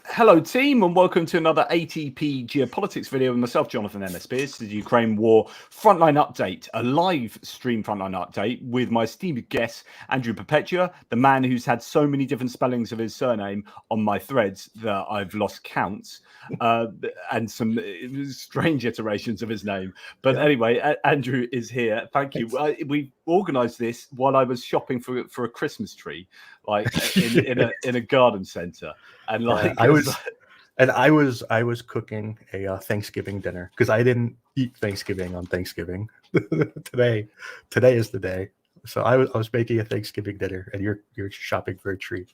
Hello team and welcome to another ATP Geopolitics video with myself, Jonathan MS Spears, the Ukraine War Frontline Update, a live stream Frontline Update with my esteemed guest, Andrew Perpetua, the man who's had so many different spellings of his surname on my threads that I've lost count, and some strange iterations of his name. But anyway, Andrew is here. Thank you. We organised this while I was shopping for a Christmas tree, like in a garden centre. And like I was cooking a Thanksgiving dinner because I didn't eat Thanksgiving on Thanksgiving. today is the day, so I was making a Thanksgiving dinner, and you're shopping for a tree.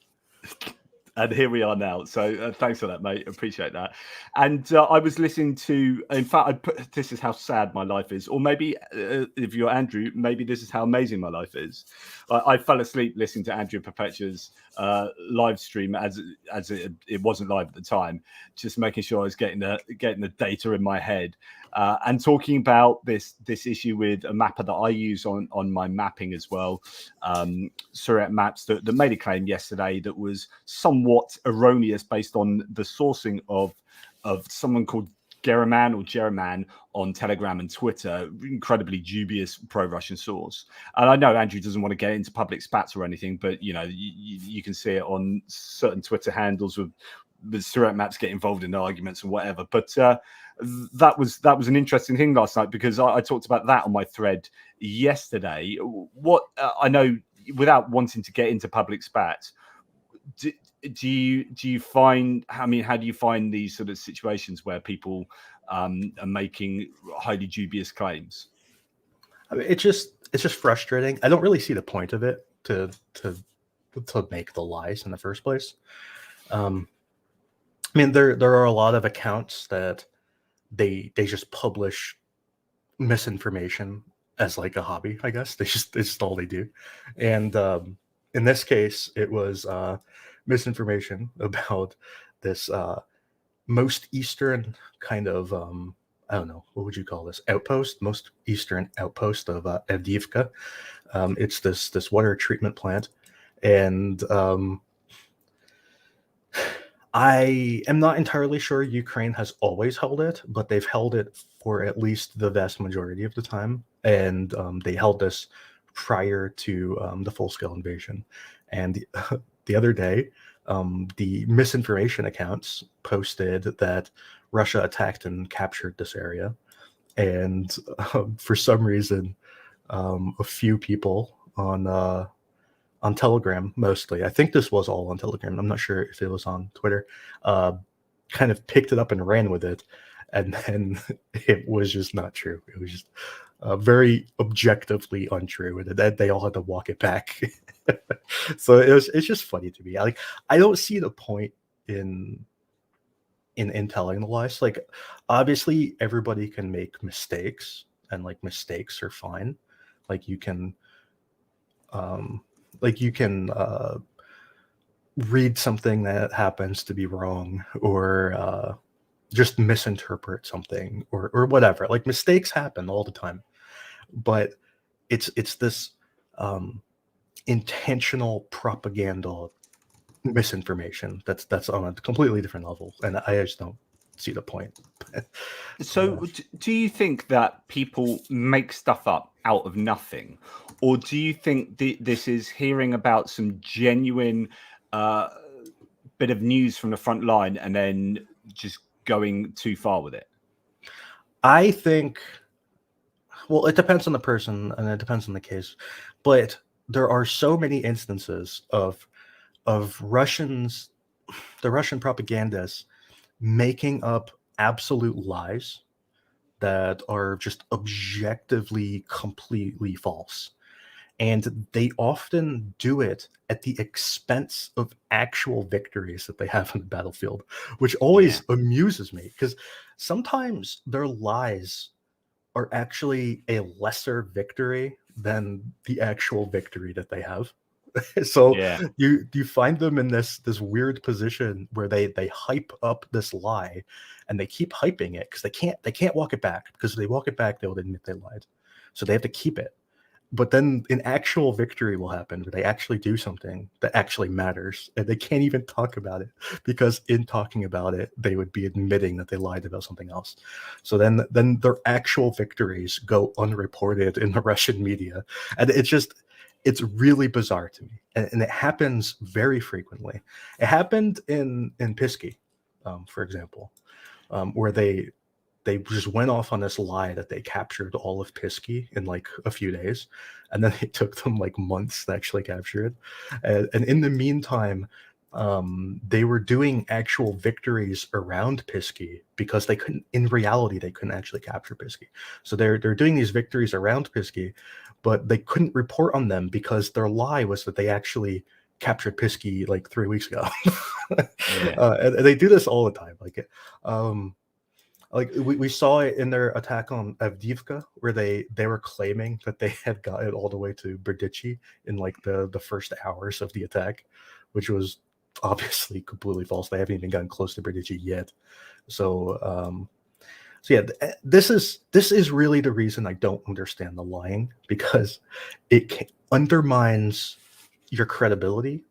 And here we are now. So thanks for that, mate. Appreciate that. And I was listening to, in fact, this is how sad my life is. Or maybe if you're Andrew, maybe this is how amazing my life is. I fell asleep listening to Andrew Perpetua's live stream as it wasn't live at the time, just making sure I was getting the data in my head. And talking about this issue with a mapper that I use on my mapping as well, Surrey Maps, that made a claim yesterday that was somewhat erroneous based on the sourcing of someone called Geraman on Telegram and Twitter, incredibly dubious pro-Russian source. And I know Andrew doesn't want to get into public spats or anything, but you know you can see it on certain Twitter handles with Surrey Maps get involved in arguments and whatever. But that was an interesting thing last night because I talked about that on my thread yesterday. What I know, without wanting to get into public spats, do you find? I mean, how do you find these sort of situations where people are making highly dubious claims? I mean, it's just frustrating. I don't really see the point of it to make the lies in the first place. I mean, there are a lot of accounts that they just publish misinformation as like a hobby, I guess. It's just all they do. And in this case, it was misinformation about this most eastern kind of I don't know, what would you call this, outpost, most eastern outpost of Avdiivka. It's this water treatment plant, and I am not entirely sure Ukraine has always held it, but they've held it for at least the vast majority of the time. And they held this prior to the full-scale invasion. And the other day, the misinformation accounts posted that Russia attacked and captured this area. And for some reason, a few people on Telegram, mostly, I think this was all on Telegram, I'm not sure if it was on Twitter, kind of picked it up and ran with it, and then it was just not true. It was just very objectively untrue, and then they all had to walk it back. So it's just funny to me. I don't see the point in telling the lies. Like, obviously everybody can make mistakes, and like mistakes are fine. Like you can read something that happens to be wrong, or just misinterpret something, or whatever. Like, mistakes happen all the time, but it's this intentional propaganda misinformation that's on a completely different level, and I just don't see the point. So do you think that people make stuff up out of nothing, or do you think this is hearing about some genuine bit of news from the front line and then just going too far with it? I think, well, it depends on the person and it depends on the case, but there are so many instances of Russians, the Russian propagandists, making up absolute lies that are just objectively completely false. And they often do it at the expense of actual victories that they have on the battlefield, which always amuses me, because sometimes their lies are actually a lesser victory than the actual victory that they have. So you find them in this weird position where they hype up this lie, and they keep hyping it because they can't walk it back, because if they walk it back, they will admit they lied. So they have to keep it. but then an actual victory will happen where they actually do something that actually matters, and they can't even talk about it because in talking about it, they would be admitting that they lied about something else. So then their actual victories go unreported in the Russian media, and it's really bizarre to me, and it happens very frequently. It happened in Pisky, for example, where they just went off on this lie that they captured all of Pisky in like a few days, and then it took them like months to actually capture it. And in the meantime, they were doing actual victories around Pisky because they couldn't. In reality, they couldn't actually capture Pisky. So they're doing these victories around Pisky, but they couldn't report on them because their lie was that they actually captured Pisky like 3 weeks ago. And they do this all the time. Like we saw it in their attack on Avdiivka, where they were claiming that they had gotten all the way to Berdichi in like the first hours of the attack, which was obviously completely false. They haven't even gotten close to Berdichi yet. So yeah, this is really the reason I don't understand the lying, because it undermines your credibility,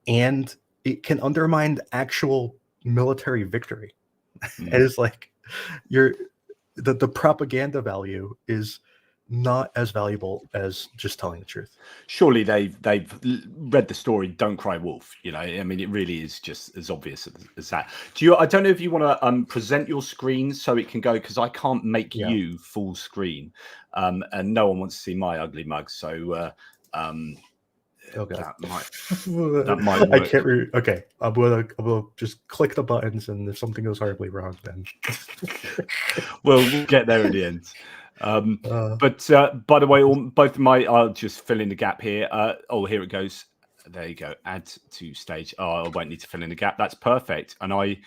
and it can undermine actual military victory. And it's like the propaganda value is not as valuable as just telling the truth. Surely they've read the story "Don't Cry Wolf." You know, I mean, it really is just as obvious as that. I don't know if you want to present your screen so it can go, because I can't make you full screen, and no one wants to see my ugly mug. So Oh god, that might work. I can't. Okay, I'm gonna just click the buttons, and if something goes horribly wrong, then we'll get there in the end. But by the way, both of my, I'll just fill in the gap here. Oh, here it goes. There you go. Add to stage. Oh, I won't need to fill in the gap. That's perfect. And I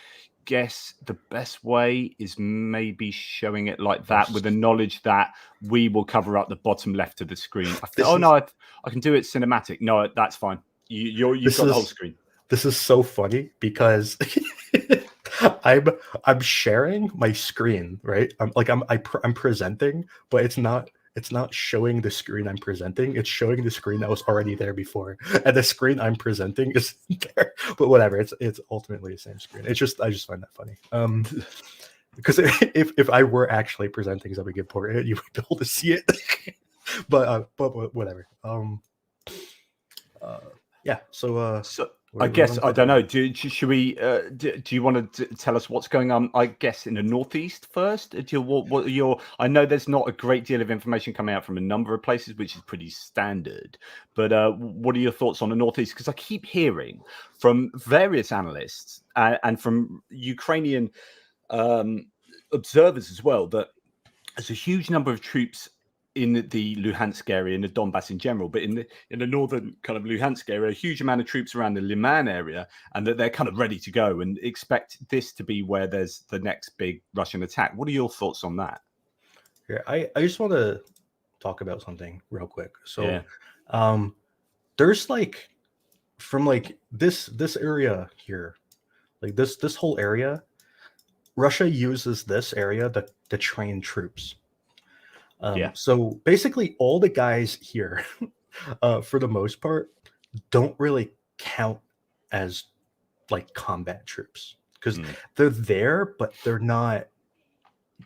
guess the best way is maybe showing it like that, with the knowledge that we will cover up the bottom left of the screen. I can do it cinematic. No, that's fine. You've got the whole screen. This is so funny because I'm sharing my screen, right? I'm presenting, but it's not showing the screen I'm presenting. It's showing the screen that was already there before, and the screen I'm presenting is there. But whatever, it's ultimately the same screen. I just find that funny. Because if I were actually presenting something important, you would be able to see it. but whatever. Yeah. So I guess I don't know. Should we? Do you want to tell us what's going on? I guess in the northeast first. I know there's not a great deal of information coming out from a number of places, which is pretty standard. But what are your thoughts on the northeast? Because I keep hearing from various analysts and from Ukrainian observers as well that there's a huge number of troops in the Luhansk area, in the Donbass in general, but in the northern kind of Luhansk area, a huge amount of troops around the Liman area, and that they're kind of ready to go and expect this to be where there's the next big Russian attack. What are your thoughts on that? Yeah, I just want to talk about something real quick. So, there's like from like this area here, like this whole area, Russia uses this area to train troops. So basically, all the guys here, for the most part, don't really count as like combat troops, because they're there, but they're not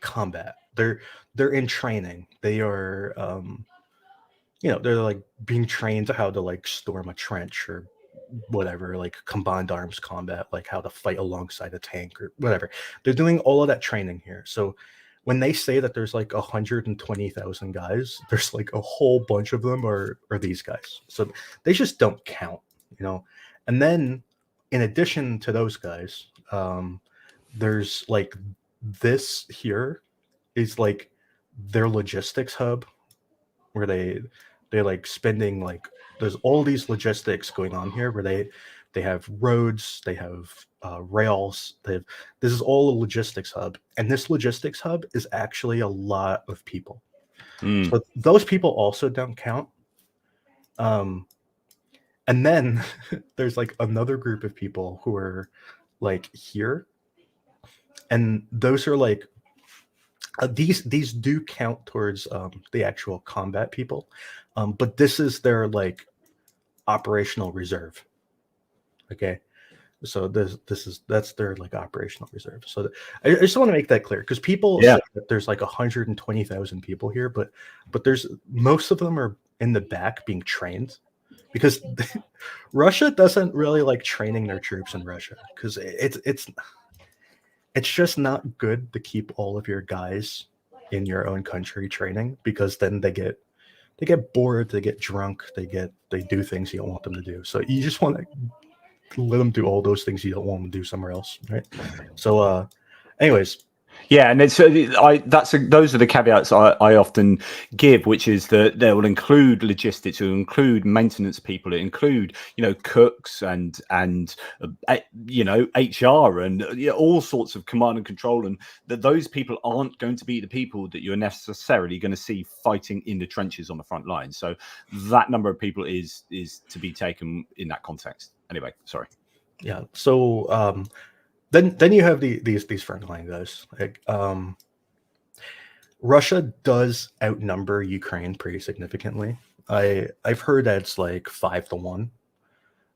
combat. They're in training. They are, they're like being trained to how to like storm a trench or whatever, like combined arms combat, like how to fight alongside a tank or whatever. They're doing all of that training here. So when they say that there's like 120,000 guys, there's like a whole bunch of them are these guys. So they just don't count, And then in addition to those guys, there's like this here is like their logistics hub, where they're like spending like, there's all these logistics going on here where they have roads, they have rails, this is all a logistics hub, and this logistics hub is actually a lot of people. So those people also don't count. And then there's like another group of people who are like here, and those are like These do count towards the actual combat people, but this is their like operational reserve. Okay, so that's their like operational reserve. So I just want to make that clear, because people Yeah. say that there's like 120,000 people here, but there's most of them are in the back being trained, because Russia doesn't really like training their troops in Russia, because it's just not good to keep all of your guys in your own country training, because then they get bored, they get drunk, they do things you don't want them to do. So you just want to let them do all those things you don't want them to do somewhere else, right? So anyways, Yeah, and it's those are the caveats I often give, which is that they will include logistics, it will include maintenance people, it include cooks and HR and all sorts of command and control, and that those people aren't going to be the people that you're necessarily going to see fighting in the trenches on the front line. So that number of people is to be taken in that context. Anyway, sorry. Yeah. So then you have these frontline guys. Like, Russia does outnumber Ukraine pretty significantly. I've heard that it's like 5-1.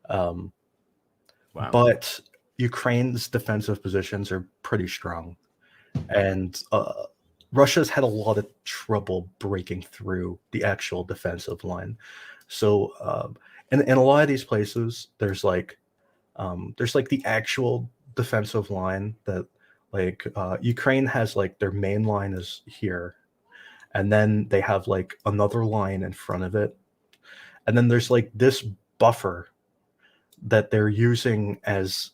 Wow. But Ukraine's defensive positions are pretty strong, and Russia's had a lot of trouble breaking through the actual defensive line. So in a lot of these places, there's like the actual defensive line that like Ukraine has, like their main line is here, and then they have like another line in front of it, and then there's like this buffer that they're using as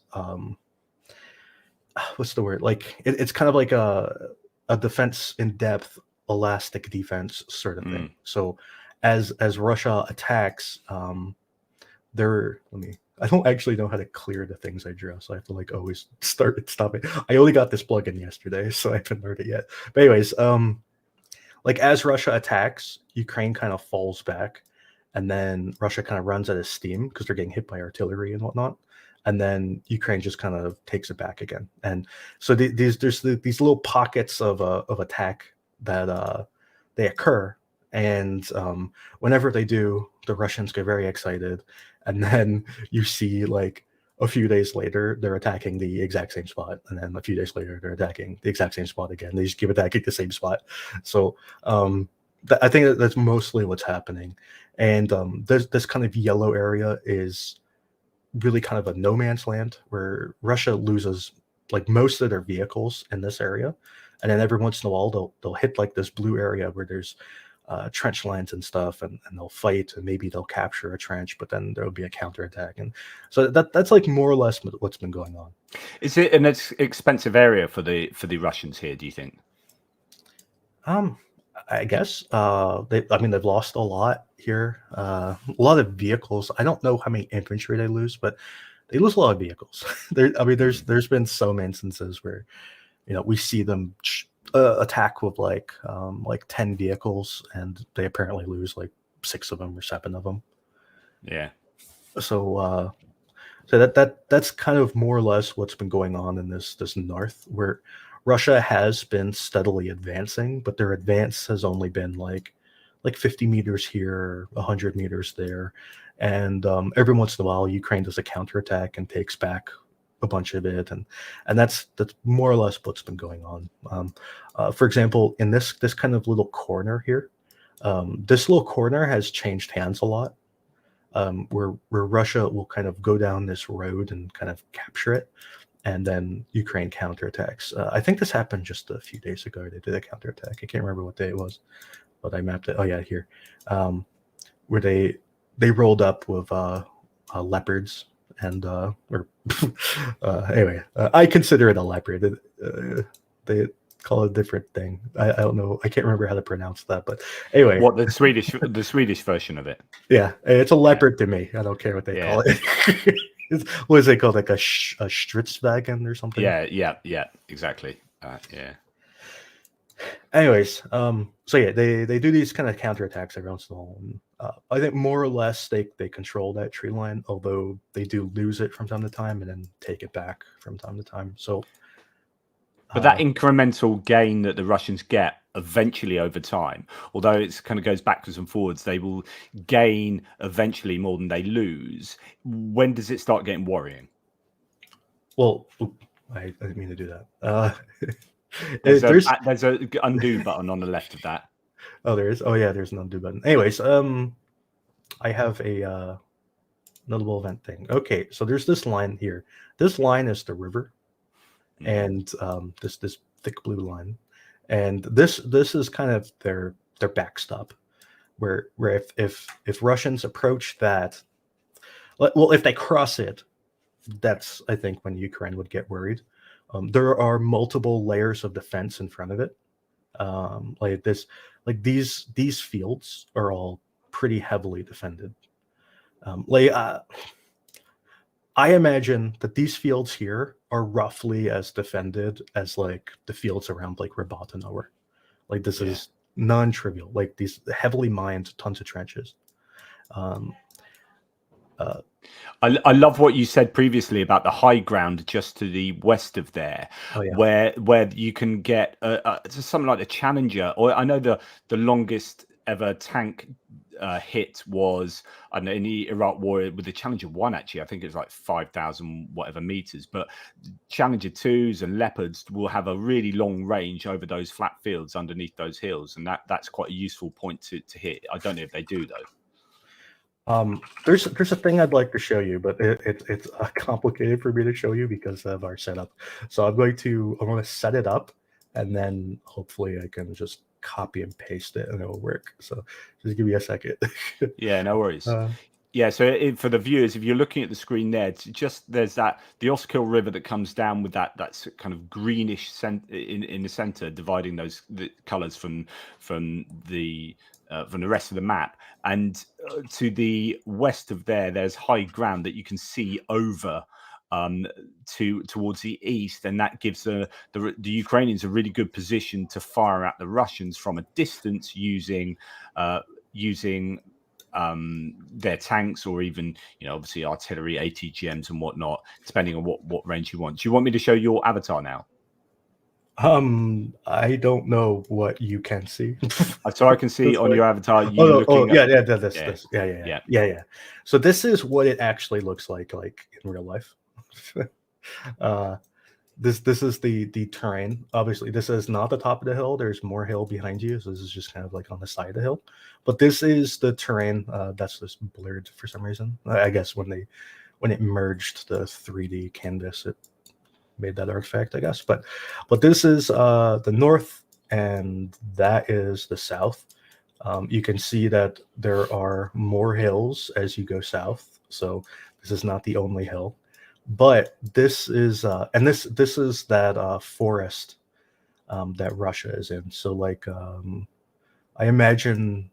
what's the word, like it's kind of like a defense in depth, elastic defense sort of thing. So as Russia attacks, I don't actually know how to clear the things I draw, so I have to like always start and stop it. I only got this plugin yesterday, so I haven't learned it yet. But anyways, like as Russia attacks, Ukraine kind of falls back, and then Russia kind of runs out of steam because they're getting hit by artillery and whatnot, and then Ukraine just kind of takes it back again. And so there's these little pockets of attack that they occur, and whenever they do, the Russians get very excited, and then you see like a few days later they're attacking the exact same spot, and then a few days later they're attacking the exact same spot again. They just keep attacking the same spot. So I think that's mostly what's happening. And this kind of yellow area is really kind of a no man's land, where Russia loses like most of their vehicles in this area, and then every once in a while they'll hit like this blue area where there's trench lines and stuff, and they'll fight, and maybe they'll capture a trench, but then there'll be a counterattack. And so that's like more or less what's been going on. Is it an expensive area for the Russians here, do you think? I guess they've lost a lot here, a lot of vehicles. I don't know how many infantry they lose, but they lose a lot of vehicles. There's been some instances where we see them attack with like 10 vehicles, and they apparently lose like 6 of them or 7 of them. Yeah. So that's kind of more or less what's been going on in this north, where Russia has been steadily advancing, but their advance has only been like 50 meters here, 100 meters there, and every once in a while Ukraine does a counterattack and takes back a bunch of it, and that's more or less what's been going on. For example, in this kind of little corner here, this little corner has changed hands a lot, where Russia will kind of go down this road and kind of capture it, and then Ukraine counterattacks. I think this happened just a few days ago. They did a counterattack. I can't remember what day it was, but I mapped it. Oh yeah, here, where they rolled up with leopards, and anyway, I consider it a leopard. They call it a different thing. I don't know. I can't remember how to pronounce that, but anyway. What, the Swedish version of it? Yeah, it's a leopard to me. I don't care what they call it. What is it called? Like a Stritzwagen or something? Yeah, exactly. Yeah. Anyways, so yeah, they do these kind of counterattacks every once in a while. And, I think more or less they control that tree line, although they do lose it from time to time and then take it back from time to time. So But that incremental gain that the Russians get eventually over time, although it kind of goes backwards and forwards, they will gain eventually more than they lose. When does it start getting worrying? Well, I didn't mean to do that. There's a undo button on the left of that. Oh, there is. Oh, yeah, there's an undo button. Anyways, I have a notable event thing. Okay, so there's this line here. This line is the river, and this thick blue line, and this is kind of their backstop, where if Russians approach that, well, if they cross it, that's, I think, when Ukraine would get worried. There are multiple layers of defense in front of it. These fields are all pretty heavily defended. I imagine that these fields here are roughly as defended as like the fields around like Rabat and Ower. Like this is non-trivial. Like these heavily mined, tons of trenches. I love what you said previously about the high ground just to the west of there, where you can get something like the Challenger, or I know the longest ever tank hit was, I don't know, in the Iraq War with the Challenger 1. Actually, I think it was like 5,000 whatever meters. But Challenger 2s and Leopards will have a really long range over those flat fields underneath those hills, and that's quite a useful point to hit. I don't know if they do though. There's a thing I'd like to show you, but it's complicated for me to show you because of our setup. So I'm going to set it up, and then hopefully I can just copy and paste it and it'll work. So just give me a second. Yeah, no worries. Yeah, so for the viewers, if you're looking at the screen there, there's the Oskil River that comes down with that kind of greenish in the center, dividing the colors from the rest of the map. And to the west of there's high ground that you can see over towards the east, and that gives the Ukrainians a really good position to fire at the Russians from a distance using their tanks, or even obviously artillery, ATGMs and whatnot, depending on what range you want. Do you want me to show your avatar now? I don't know what you can see. So I can see on your avatar. Yeah. So this is what it actually looks like in real life. This is the terrain. Obviously, this is not the top of the hill. There's more hill behind you. So this is just kind of like on the side of the hill. But this is the terrain. That's just blurred for some reason. I guess when it merged the 3D canvas, it made that artifact, I guess. But this is the north, and that is the south. You can see that there are more hills as you go south. So this is not the only hill. But this is and this is that forest that Russia is in. So like I imagine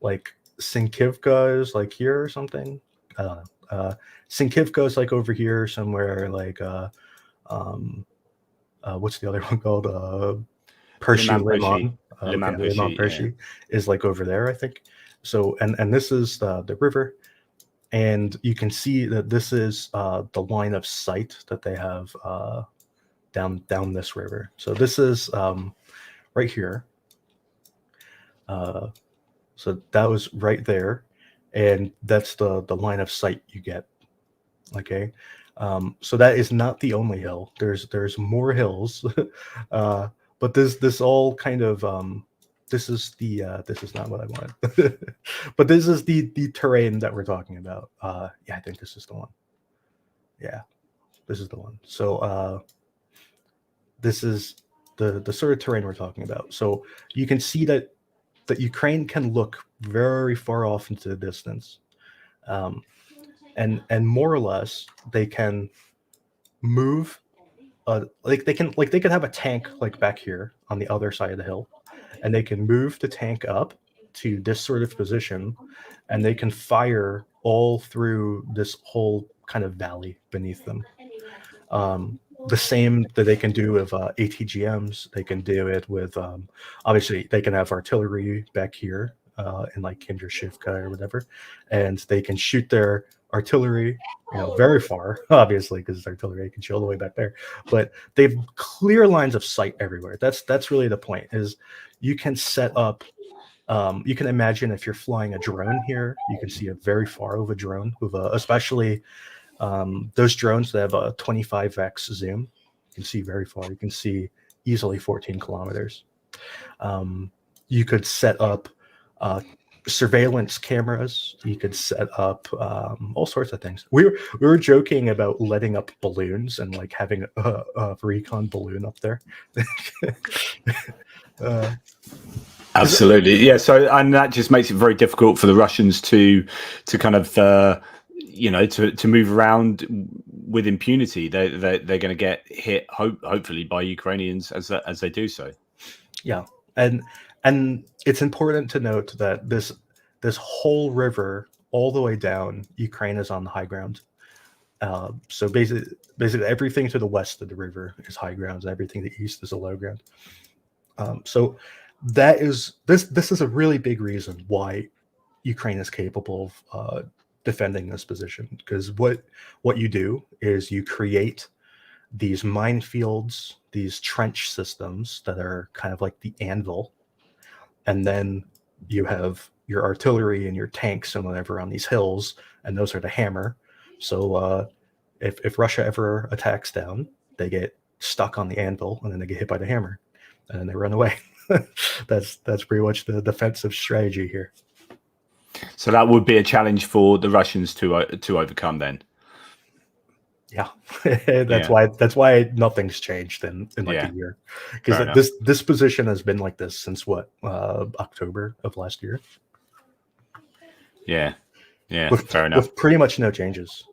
like Sinkivka is like here or something. I don't know. Sinkivka is like over here somewhere. Like what's the other one called? Liman Pershi is like over there, I think. So and this is the river. And you can see that this is the line of sight that they have down this river. So this is right here. So that was right there, and that's the line of sight you get. Okay, so that is not the only hill. There's more hills, but this all kind of this is not what I wanted. But this is the terrain that we're talking about. Yeah, I think this is the one. Yeah, this is the one. So this is the sort of terrain we're talking about. So you can see that Ukraine can look very far off into the distance, and more or less they can move. They could have a tank like back here on the other side of the hill, and they can move the tank up to this sort of position, and they can fire all through this whole kind of valley beneath them. The same that they can do with ATGMs. They can do it with obviously they can have artillery back here. in like Kindershivka or whatever, and they can shoot their artillery, very far, obviously, because it's artillery, they can shoot all the way back there. But they've clear lines of sight everywhere. That's really the point. Is you can set up. You can imagine if you're flying a drone here, you can see a very far over drone with especially those drones that have a 25x zoom. You can see very far. You can see easily 14 kilometers. You could set up surveillance cameras. You could set up all sorts of things. We were joking about letting up balloons and like having a recon balloon up there. Absolutely, yeah. So, and that just makes it very difficult for the Russians to kind of to move around with impunity. They're going to get hit hopefully by Ukrainians as they do so. Yeah, and it's important to note that this whole river all the way down, Ukraine is on the high ground. So basically everything to the west of the river is high ground, and everything to the east is a low ground. So that is this is a really big reason why Ukraine is capable of defending this position, because what you do is you create these minefields, these trench systems that are kind of like the anvil, and then you have your artillery and your tanks and whatever on these hills, and those are the hammer. So if Russia ever attacks down, they get stuck on the anvil, and then they get hit by the hammer, and then they run away. That's pretty much the defensive strategy here. So that would be a challenge for the Russians to overcome then. Yeah, that's why nothing's changed in like a year, because this position has been like this since October of last year. Yeah, fair enough. With pretty much no changes.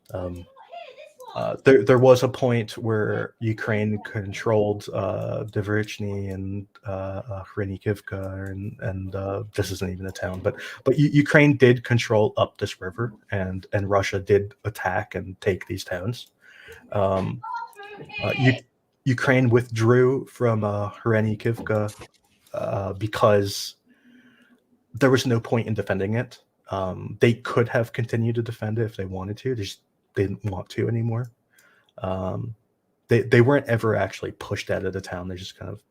There was a point where Ukraine controlled Dverichny and Hrenikivka, and this isn't even a town, but Ukraine did control up this river, and Russia did attack and take these towns. Ukraine withdrew from Hrenikivka because there was no point in defending it. They could have continued to defend it if they wanted to. They just didn't want to anymore. They weren't ever actually pushed out of the town. They just kind of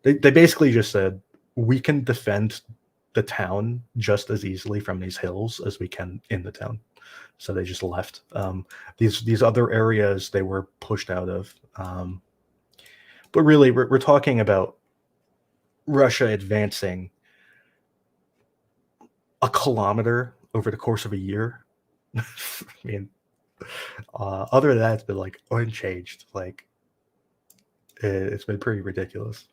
they basically just said, we can defend the town just as easily from these hills as we can in the town. So they just left. These other areas they were pushed out of. But really, we're talking about Russia advancing a kilometer over the course of a year. I mean, other than that, it's been like unchanged. Like it's been pretty ridiculous.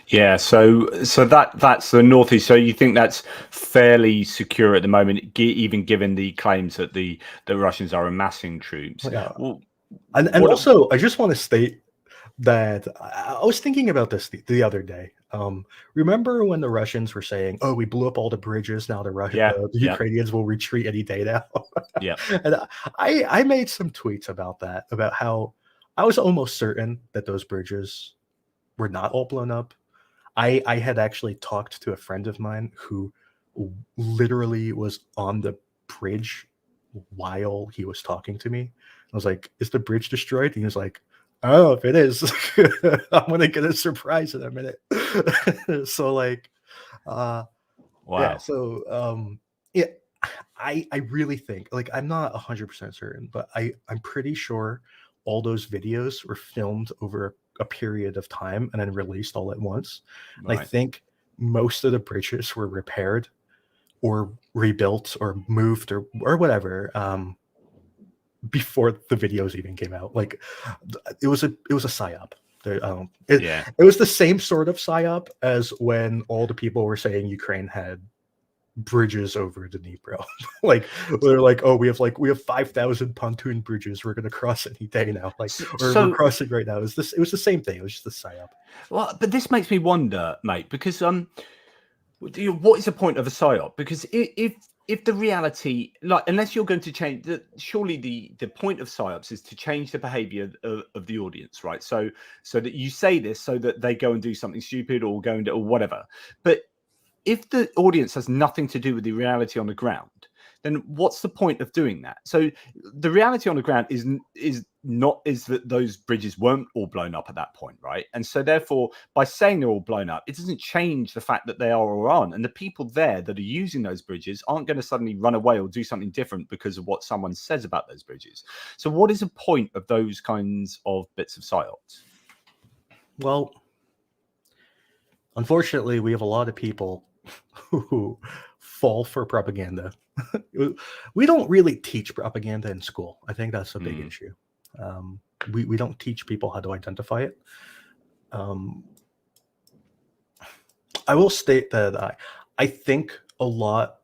Yeah, so that's the northeast. So you think that's fairly secure at the moment, even given the claims that the Russians are amassing troops. Yeah. Well, and also, I just want to state that I was thinking about this the other day. Remember when the Russians were saying, "Oh, we blew up all the bridges. Now the Ukrainians will retreat any day now." Yeah, and I made some tweets about that, about how I was almost certain that those bridges were not all blown up. I had actually talked to a friend of mine who literally was on the bridge while he was talking to me. I was like, "Is the bridge destroyed?" And he was like, "Oh, if it is, I'm gonna get a surprise in a minute." So like, wow. Yeah. So yeah, I really think, like, I'm not 100% certain, but I'm pretty sure all those videos were filmed over a period of time and then released all at once. Right. I think most of the bridges were repaired or rebuilt or moved or whatever before the videos even came out. Like it was a psyop. It was the same sort of psyop as when all the people were saying Ukraine had bridges over the Dnipro. Like they're like, "Oh, we have 5,000 pontoon bridges. We're going to cross any day now." Like, we're crossing right now. It was the same thing. It was just a psyop. Well, but this makes me wonder, mate, because what is the point of a psyop? Because if the reality, like, unless you're going to change, surely the point of psyops is to change the behavior of the audience, right? So that you say this so that they go and do something stupid or go and do or whatever. But if the audience has nothing to do with the reality on the ground, then what's the point of doing that? So the reality on the ground is that those bridges weren't all blown up at that point, right? And so therefore, by saying they're all blown up, it doesn't change the fact that they are or aren't. And the people there that are using those bridges aren't going to suddenly run away or do something different because of what someone says about those bridges. So what is the point of those kinds of bits of psyops? Well, unfortunately, we have a lot of people who fall for propaganda. We don't really teach propaganda in school. I think that's a big issue. We don't teach people how to identify it. I will state that I think a lot.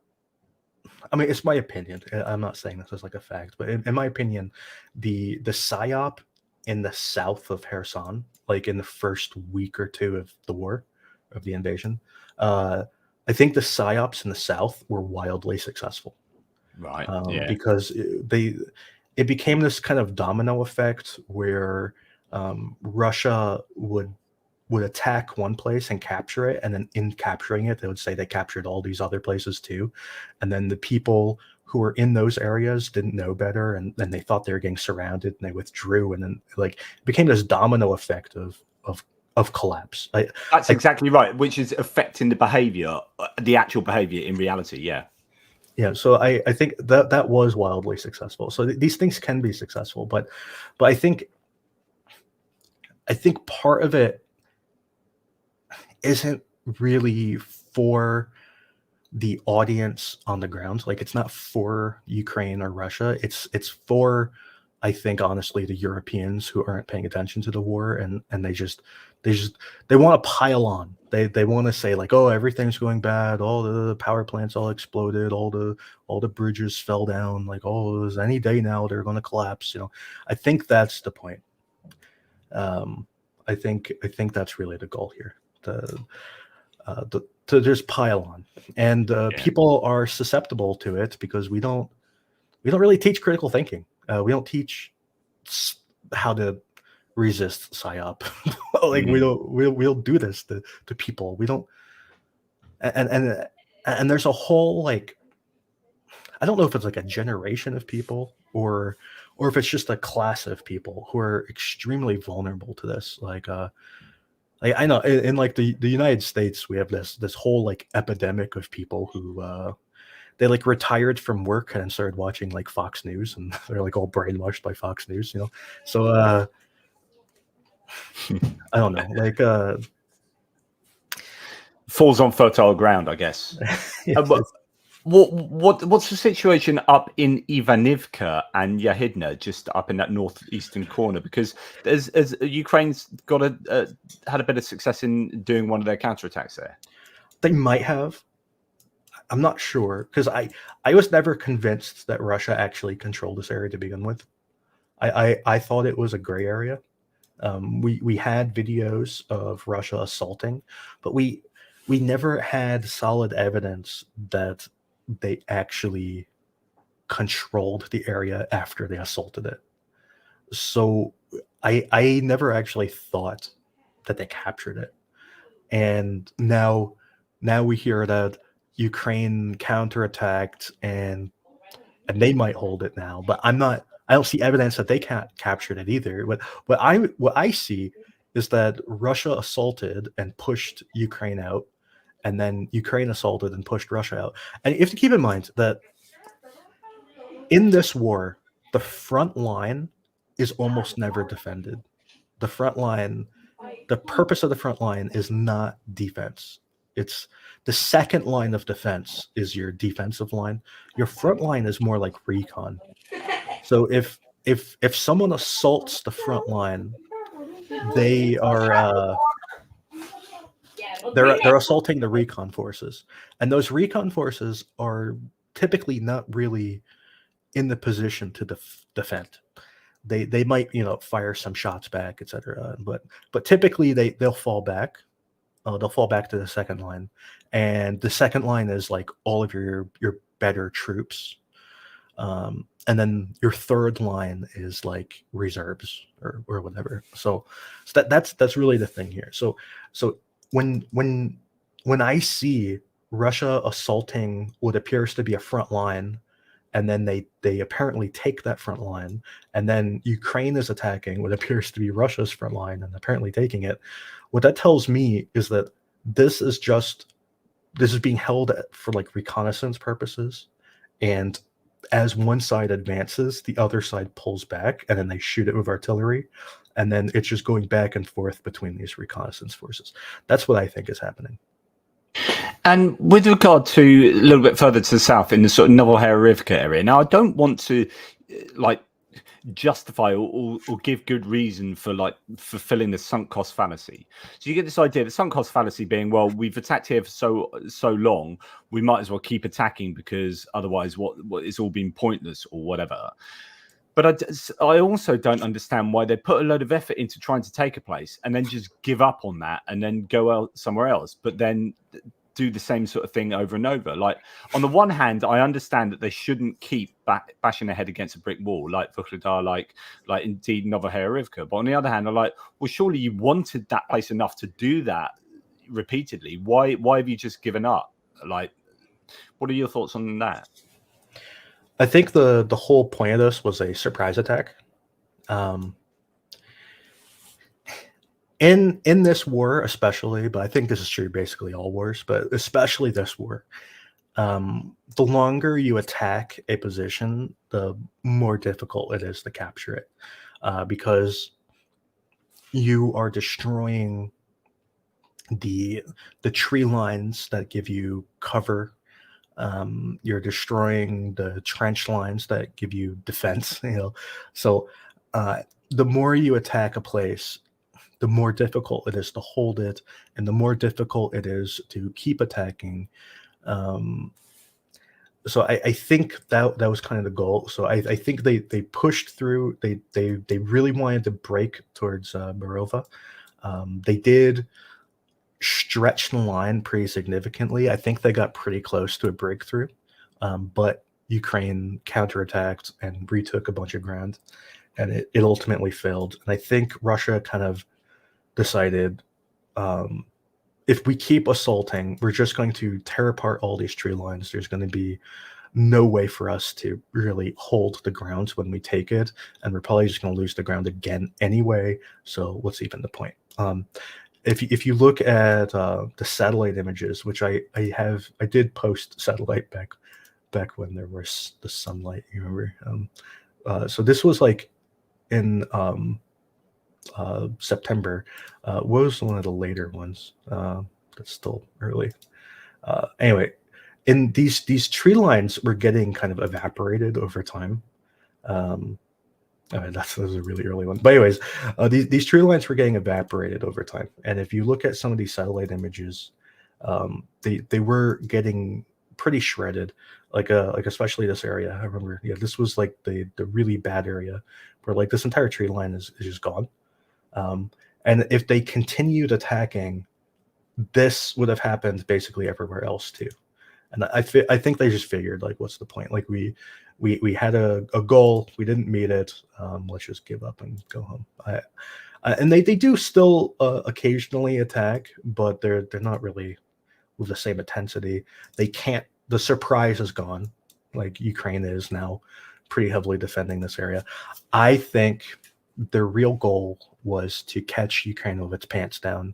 I mean, it's my opinion. I'm not saying this as like a fact, but in my opinion, the psyop in the south of Kherson, like in the first week or two of the war, of the invasion, I think the psyops in the south were wildly successful. Right. Because it became this kind of domino effect where Russia would attack one place and capture it, and then in capturing it, they would say they captured all these other places too, and then the people who were in those areas didn't know better, and then they thought they were getting surrounded, and they withdrew, and then like it became this domino effect of collapse. That's exactly right, which is affecting the behavior, the actual behavior in reality. Yeah, so I think that was wildly successful. So these things can be successful, but I think part of it isn't really for the audience on the ground. Like, it's not for Ukraine or Russia. It's for, I think, honestly, the Europeans who aren't paying attention to the war, and they want to pile on. They want to say like, oh, everything's going bad. All the power plants all exploded. All the bridges fell down. Like, oh, any day now they're going to collapse. I think that's the point. I think that's really the goal here. To just pile on, and people are susceptible to it because we don't really teach critical thinking. We don't teach how to resist psyop. Like we'll do this to people. We don't, and there's a whole, like, I don't know if it's like a generation of people or if it's just a class of people who are extremely vulnerable to this. Like I know in like the United States, we have this whole like epidemic of people who they like retired from work and started watching like Fox News, and they're like all brainwashed by Fox News, So I don't know, like falls on fertile ground, I guess. What's the situation up in Avdiivka and Yahidna, just up in that northeastern corner? Because as Ukraine's got had a bit of success in doing one of their counterattacks there. They might have. I'm not sure, because I was never convinced that Russia actually controlled this area to begin with. I thought it was a gray area. We had videos of Russia assaulting, but we never had solid evidence that they actually controlled the area after they assaulted it. So I never actually thought that they captured it. And now we hear that Ukraine counterattacked and they might hold it now, but I don't see evidence that they can't captured it either. What I see is that Russia assaulted and pushed Ukraine out, and then Ukraine assaulted and pushed Russia out. And you have to keep in mind that in this war, the front line is almost never defended. The front line, the purpose of the front line is not defense. It's the second line of defense is your defensive line. Your front line is more like recon. So if someone assaults the front line, they are they're assaulting the recon forces, and those recon forces are typically not really in the position to defend. They might fire some shots back, etc. But typically they'll fall back. They'll fall back to the second line, and the second line is like all of your better troops, and then your third line is like reserves or whatever. So that's really the thing here. So when I see Russia assaulting what appears to be a front line, and then they apparently take that front line, and then Ukraine is attacking what appears to be Russia's front line and apparently taking it. What that tells me is that this is being held for like reconnaissance purposes, and as one side advances, the other side pulls back, and then they shoot it with artillery, and then it's just going back and forth between these reconnaissance forces. That's what I think is happening. And with regard to a little bit further to the south in the sort of Novouhayevka area, now I don't want to like justify or give good reason for like fulfilling the sunk cost fallacy. So you get this idea, the sunk cost fallacy being, well, we've attacked here for so long, we might as well keep attacking because otherwise what it's all been pointless or whatever. But I also don't understand why they put a load of effort into trying to take a place and then just give up on that and then go out somewhere else, but then do the same sort of thing over and over. Like, on the one hand, I understand that they shouldn't keep bashing their head against a brick wall, like Vuhledar, like indeed Novouhayevka. But on the other hand, I'm like, well, surely you wanted that place enough to do that repeatedly. Why have you just given up? Like, what are your thoughts on that? I think the whole point of this was a surprise attack. In this war, especially, but I think this is true basically all wars, but especially this war, the longer you attack a position, the more difficult it is to capture it, because you are destroying the tree lines that give you cover. You're destroying the trench lines that give you defense. So the more you attack a place, the more difficult it is to hold it, and the more difficult it is to keep attacking. So I think that was kind of the goal. So I think they pushed through. They really wanted to break towards Borova. They did stretch the line pretty significantly. I think they got pretty close to a breakthrough, but Ukraine counterattacked and retook a bunch of ground, and it ultimately failed. And I think Russia kind of decided, if we keep assaulting, we're just going to tear apart all these tree lines. There's going to be no way for us to really hold the ground when we take it, and we're probably just going to lose the ground again anyway. So what's even the point? If you look at the satellite images, which I did post satellite back when there was the sunlight, you remember? So this was like in September. What was one of the later ones? That's still early. Anyway, in these tree lines were getting kind of evaporated over time. I mean, that was a really early one. But anyways, these tree lines were getting evaporated over time. And if you look at some of these satellite images, they were getting pretty shredded. Like especially this area. I remember, this was like the really bad area where like this entire tree line is just gone. And if they continued attacking, this would have happened basically everywhere else too. And I think they just figured, like, what's the point? Like we had a goal, we didn't meet it. Let's just give up and go home. And they do still occasionally attack, but they're not really with the same intensity. They can't. The surprise is gone. Like Ukraine is now pretty heavily defending this area. I think their real goal was to catch Ukraine with its pants down,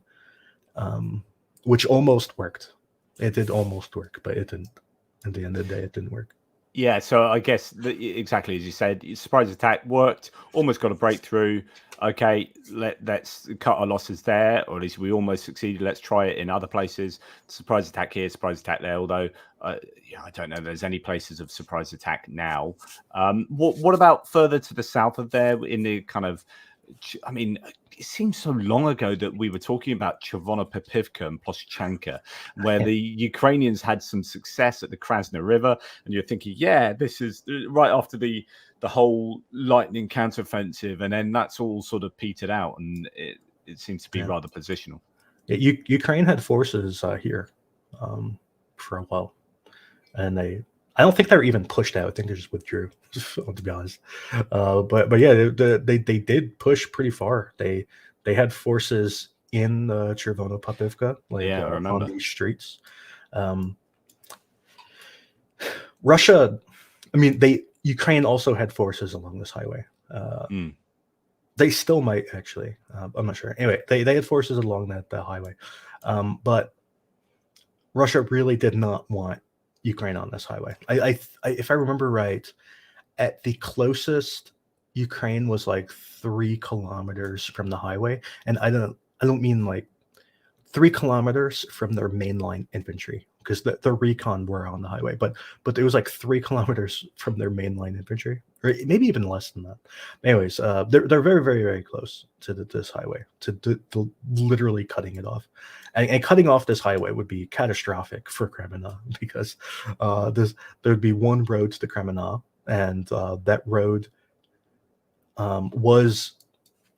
which almost worked. It did almost work, but it didn't. At the end of the day, it didn't work. Yeah, so I guess exactly as you said, surprise attack worked, almost got a breakthrough. Okay, let's cut our losses there, or at least we almost succeeded. Let's try it in other places. Surprise attack here, surprise attack there. Although, I don't know if there's any places of surprise attack now. What about further to the south of there in the kind of, I mean, it seems so long ago that we were talking about Perpetua and Ploshchanka, where the Ukrainians had some success at the Krasna River, and you're thinking, yeah, this is right after the whole lightning counteroffensive, and then that's all sort of petered out, and it seems to be rather positional. Ukraine had forces here for a while, and I don't think they were even pushed out. I think they just withdrew, to be honest. But yeah, they did push pretty far. They had forces in Chervono Popivka, like on these streets. Russia, I mean, Ukraine also had forces along this highway. They still might, actually. I'm not sure. Anyway, they had forces along that highway, but Russia really did not want Ukraine on this highway. If I remember right, at the closest, Ukraine was like 3 kilometers from the highway, and I don't mean like 3 kilometers from their mainline infantry, because the recon were on the highway, but it was like 3 kilometers from their mainline infantry, or maybe even less than that. Anyways, they're very, very, very close to this highway, to literally cutting it off, and cutting off this highway would be catastrophic for Kremenna, because there'd be one road to Kremenna, and that road was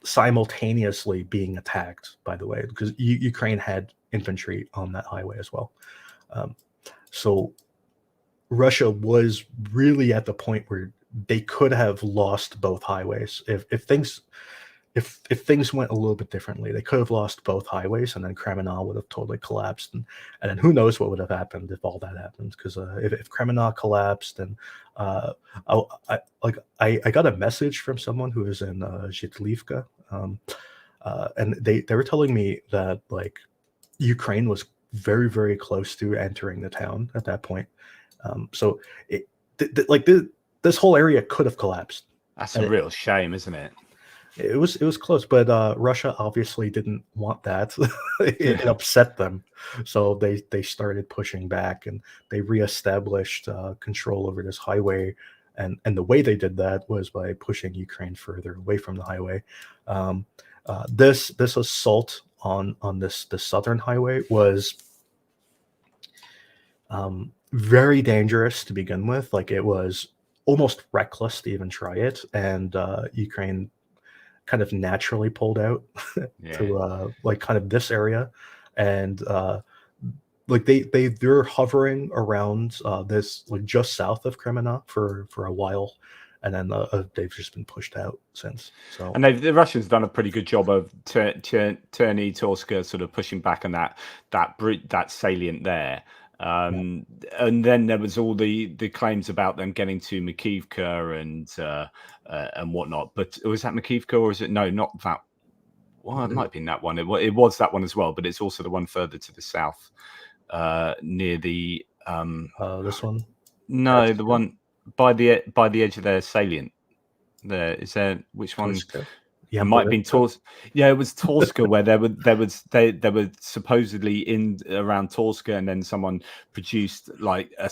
simultaneously being attacked, by the way, because Ukraine had infantry on that highway as well. So Russia was really at the point where they could have lost both highways if things went a little bit differently. They could have lost both highways, and then Kremenna would have totally collapsed, and then who knows what would have happened if all that happened. Because if Kremenna collapsed, and I got a message from someone who is in Avdiivka, and they were telling me that like Ukraine was very, very close to entering the town at that point. So this whole area could have collapsed. That's a real shame, isn't it? It was close, but Russia obviously didn't want that. It upset them, so they started pushing back, and they reestablished control over this highway. And the way they did that was by pushing Ukraine further away from the highway. This assault on the southern highway was very dangerous to begin with. Like, it was almost reckless to even try it, and Ukraine kind of naturally pulled out to like kind of this area, and like they're hovering around this, like just south of Kremenna for a while, and then they've just been pushed out since. So, and the Russians done a pretty good job of Terny Torska sort of pushing back on that salient there. And then there was all the claims about them getting to Avdiivka and whatnot. But was that Avdiivka, or is it not that? Well, it might have been that one. It was that one as well, but it's also the one further to the south, near the this one. No, the one by the edge of their salient. There is there. Which one? Yeah, it might have been Torska. Yeah, it was Torska where they were supposedly in around Torska, and then someone produced like a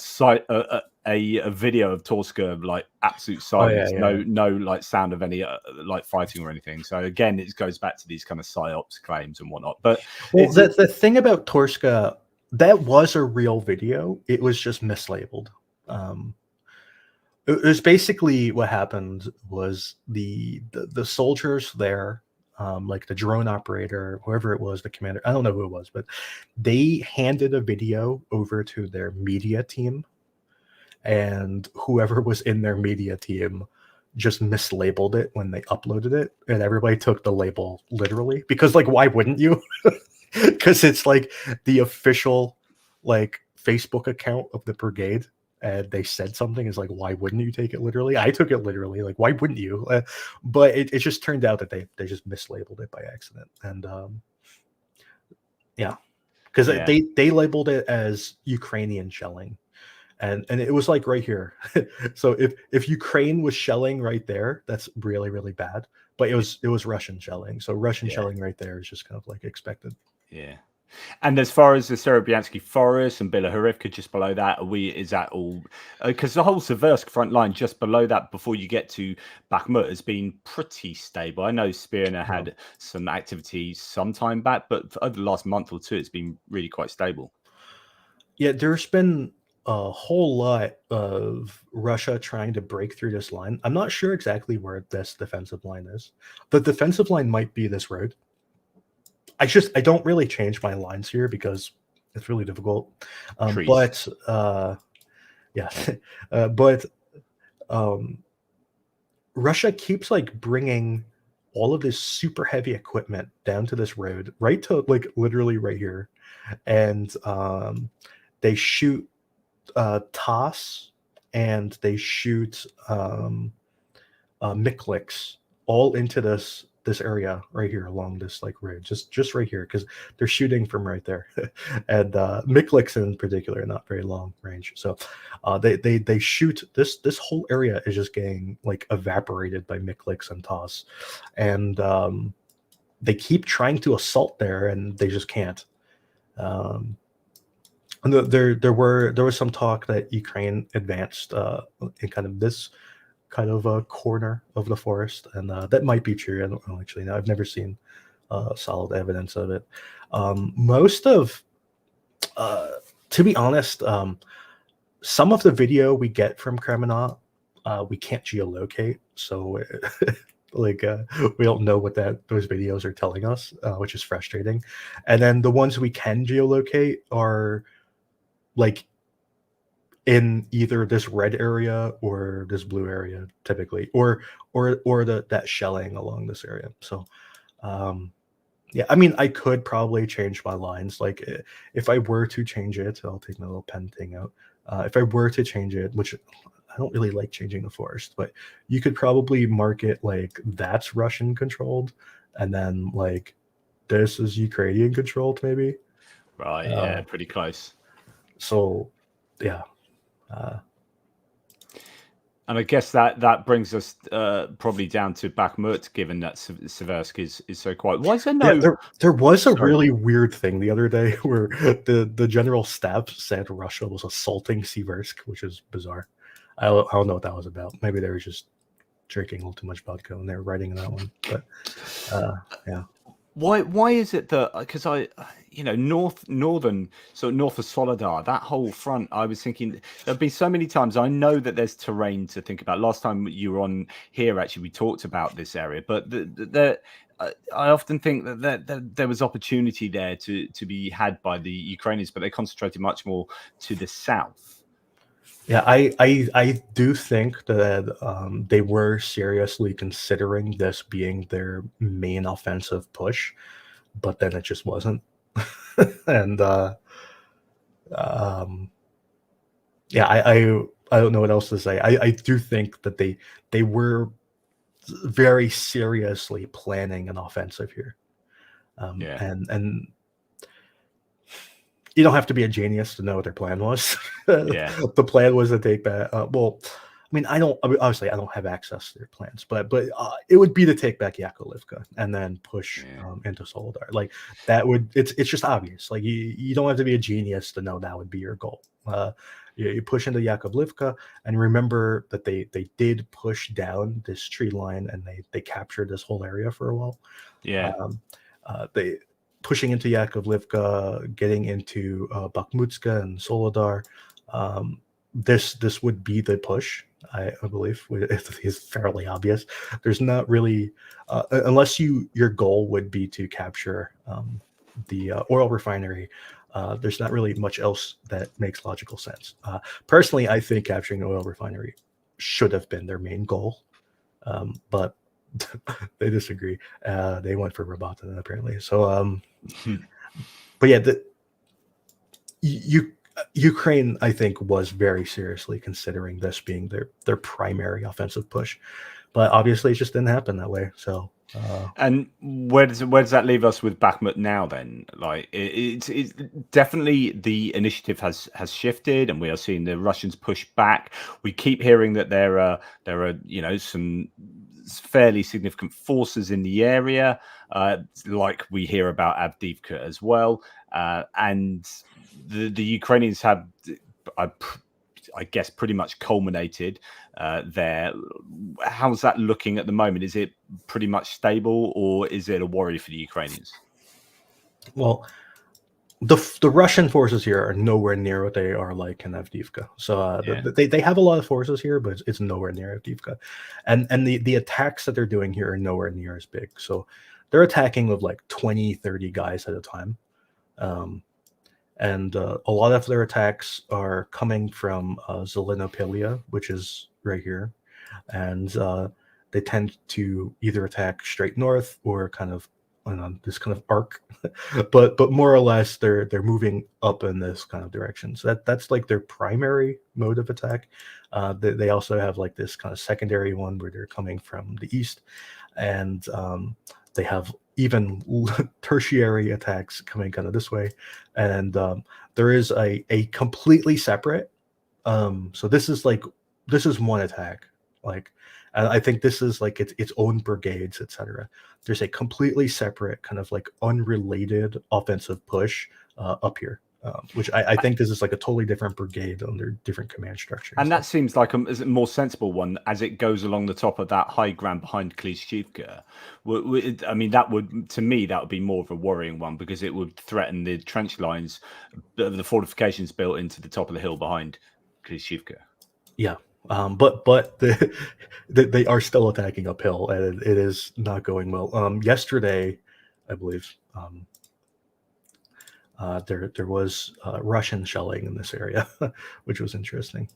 video of Torska, like absolute silence, no like sound of any like fighting or anything. So again, it goes back to these kind of psyops claims and whatnot. But the thing about Torska, that was a real video. It was just mislabeled. It was basically what happened was the soldiers there, like the drone operator, whoever it was, the commander, I don't know who it was, but they handed a video over to their media team, and whoever was in their media team just mislabeled it when they uploaded it, and everybody took the label literally, because like, why wouldn't you? Because it's like the official like Facebook account of the brigade, and they said something is like, why wouldn't you take it literally? I took it literally, like, why wouldn't you? But it just turned out that they just mislabeled it by accident, and because they labeled it as Ukrainian shelling, and it was like right here. So if Ukraine was shelling right there, that's really, really bad, but it was Russian shelling, so Russian shelling right there is just kind of like expected. And as far as the Serebyansky Forest and Bilahorivka just below that, is that all? Because the whole Seversk front line just below that, before you get to Bakhmut, has been pretty stable. I know Spearna had some activity some time back, but over the last month or two, it's been really quite stable. Yeah, there's been a whole lot of Russia trying to break through this line. I'm not sure exactly where this defensive line is. The defensive line might be this road. I don't really change my lines here because it's really difficult. But Russia keeps like bringing all of this super heavy equipment down to this road, right to like literally right here, and they shoot TASS and they shoot Mikliks all into this area right here along this like ridge, just right here, because they're shooting from right there, and Mikliks in particular are not very long range. So they shoot this whole area is just getting like evaporated by Mikliks and Toss, and they keep trying to assault there, and they just can't. And there was some talk that Ukraine advanced in kind of this kind of a corner of the forest, and that might be true. I don't know actually. Now I've never seen solid evidence of it. Most of, to be honest, some of the video we get from Kremenna, we can't geolocate, so like we don't know what those videos are telling us, which is frustrating. And then the ones we can geolocate are like in either this red area or this blue area typically, or that shelling along this area. So yeah, I mean, I could probably change my lines. Like if I were to change it, I'll take my little pen thing out. If I were to change it, which I don't really like changing the forest, but you could probably mark it like that's Russian controlled, and then like this is Ukrainian controlled, maybe. Right. Yeah. Pretty close. So yeah. And I guess that brings us probably down to Bakhmut, given that Seversk is so quiet. Why is there no? Yeah, there was a really weird thing the other day where the general staff said Russia was assaulting Seversk, which is bizarre. I don't know what that was about. Maybe they were just drinking a little too much vodka when they were writing that one. But yeah. Why is it that, because northern, so north of Solidar, that whole front, I was thinking there have been so many times. I know that there's terrain to think about. Last time you were on here, actually, we talked about this area, but I often think that there was opportunity there to be had by the Ukrainians, but they concentrated much more to the south. Yeah, I do think that they were seriously considering this being their main offensive push, but then it just wasn't. And yeah, I don't know what else to say. I do think that they were very seriously planning an offensive here. Yeah. And you don't have to be a genius to know what their plan was. Yeah. The plan was to take back. Well, I mean, obviously I don't have access to their plans, but it would be to take back Yakovlivka and then push into Soledar. Like that would it's just obvious. Like you don't have to be a genius to know that would be your goal. You push into Yakovlivka, and remember that they did push down this tree line, and they captured this whole area for a while. Yeah. They pushing into Yakovlivka, getting into Bakhmutska and Soledar. This would be the push, I believe. It's fairly obvious. There's not really, unless your goal would be to capture the oil refinery. There's not really much else that makes logical sense. Personally, I think capturing the oil refinery should have been their main goal, but they disagree. They went for Robotin apparently. So, but yeah, Ukraine, I think, was very seriously considering this being their primary offensive push, but obviously it just didn't happen that way. So, and where does that leave us with Bakhmut now? Then, like, it's definitely the initiative has shifted, and we are seeing the Russians push back. We keep hearing that there are some fairly significant forces in the area, like we hear about Avdiivka as well, and the Ukrainians have, I guess, pretty much culminated there. How's that looking at the moment? Is it pretty much stable, or is it a worry for the Ukrainians? Well, the Russian forces here are nowhere near what they are like in Avdiivka. So they have a lot of forces here, but it's nowhere near Avdiivka. And the attacks that they're doing here are nowhere near as big. So they're attacking with like 20, 30 guys at a time. And a lot of their attacks are coming from Zelenopilia, which is right here. And they tend to either attack straight north or kind of on this kind of arc, but more or less they're moving up in this kind of direction. So that's like their primary mode of attack. They also have like this kind of secondary one where they're coming from the east, and they have even tertiary attacks coming kind of this way, and there is a completely separate. So this is one attack, like. And I think this is like its own brigades, etc. There's a completely separate, kind of like unrelated offensive push up here, which I think this is like a totally different brigade under different command structures. And that seems like a more sensible one as it goes along the top of that high ground behind Klishchivka. I mean, that would, to me, that would be more of a worrying one because it would threaten the trench lines, the fortifications built into the top of the hill behind Klishchivka. Yeah. But they are still attacking uphill, and it is not going well. Yesterday, I believe, there was Russian shelling in this area, which was interesting.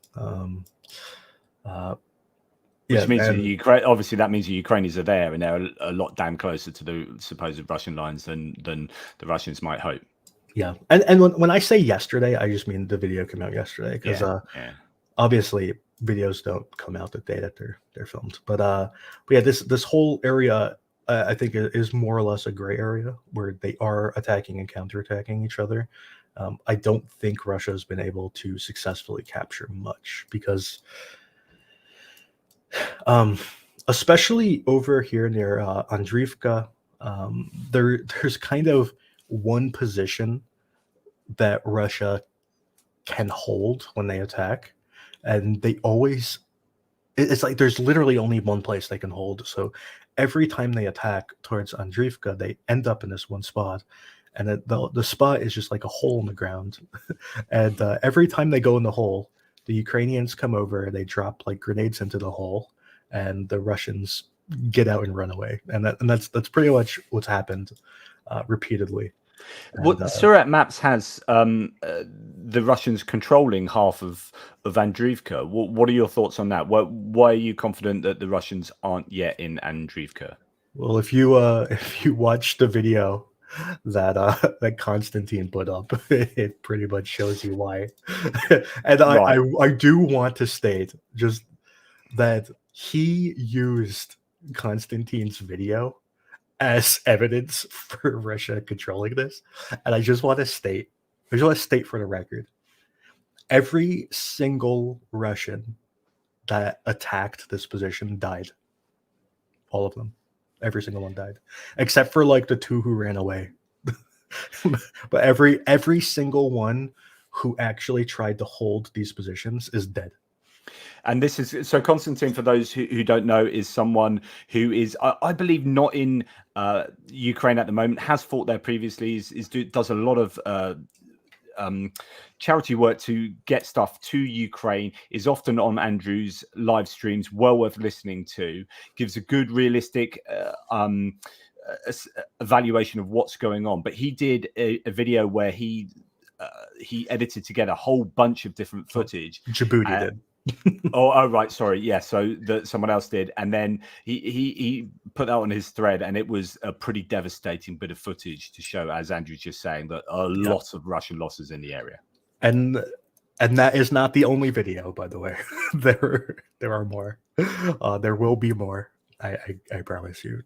Which means that Ukraine, obviously, that means the Ukrainians are there, and they're a lot damn closer to the supposed Russian lines than the Russians might hope. Yeah, and when I say yesterday, I just mean the video came out yesterday because obviously videos don't come out the day that they're filmed. But yeah, this whole area I think is more or less a gray area where they are attacking and counterattacking each other. I don't think Russia has been able to successfully capture much because, especially over here near Avdiivka, there's kind of one position that Russia can hold when they attack, and they always, it's like there's literally only one place they can hold. So every time they attack towards Avdiivka, they end up in this one spot, and the spot is just like a hole in the ground. And every time they go in the hole, the Ukrainians come over, they drop like grenades into the hole, and the Russians get out and run away. And that's pretty much what's happened repeatedly. What Surat Maps has the Russians controlling half of Avdiivka. What are your thoughts on that? Why are you confident that the Russians aren't yet in Avdiivka? Well, if you watch the video that Constantine put up, it pretty much shows you why. And Right. I do want to state just that he used Constantine's video as evidence for Russia controlling this. And I just want to state for the record, every single Russian that attacked this position died. All of them. Every single one died. Except for like the two who ran away. But every single one who actually tried to hold these positions is dead. And this is so Constantine, for those who don't know, is someone who is, I believe, not in Ukraine at the moment, has fought there previously, does a lot of charity work to get stuff to Ukraine, is often on Andrew's live streams, well worth listening to, gives a good, realistic evaluation of what's going on. But he did a video where he edited together a whole bunch of different footage. Djibouti did. Oh, right, sorry, yeah. So someone else did, and then he put that on his thread, and it was a pretty devastating bit of footage to show, as Andrew's just saying, that a lot of Russian losses in the area. And that is not the only video, by the way. there are more. There will be more. I promise you.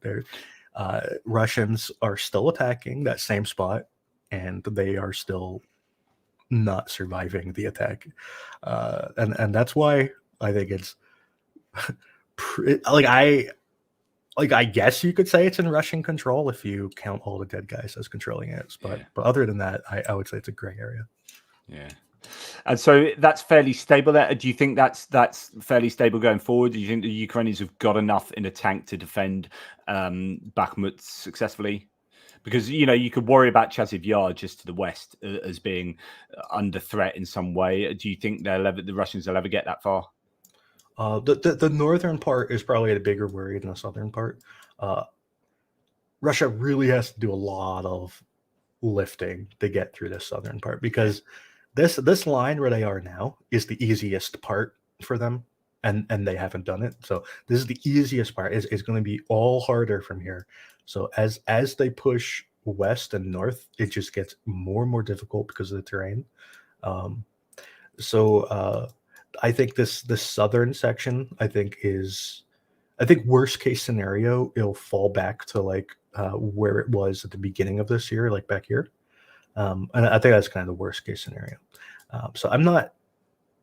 Russians are still attacking that same spot, and they are still not surviving the attack, and that's why I think it's I guess you could say it's in Russian control if you count all the dead guys as controlling it. But other than that, I would say it's a gray area. Yeah. And so that's fairly stable there. Do you think that's fairly stable going forward? Do you think the Ukrainians have got enough in a tank to defend Bakhmut successfully? Because, you could worry about Chasiv Yar just to the west as being under threat in some way. Do you think the Russians will ever get that far? The northern part is probably a bigger worry than the southern part. Russia really has to do a lot of lifting to get through the southern part, because this line where they are now is the easiest part for them, and they haven't done it. So this is the easiest part. Is going to be all harder from here. So as they push west and north, it just gets more and more difficult because of the terrain. So I think this southern section, I think worst case scenario, it'll fall back to like where it was at the beginning of this year, like back here. And I think that's kind of the worst case scenario. So I'm not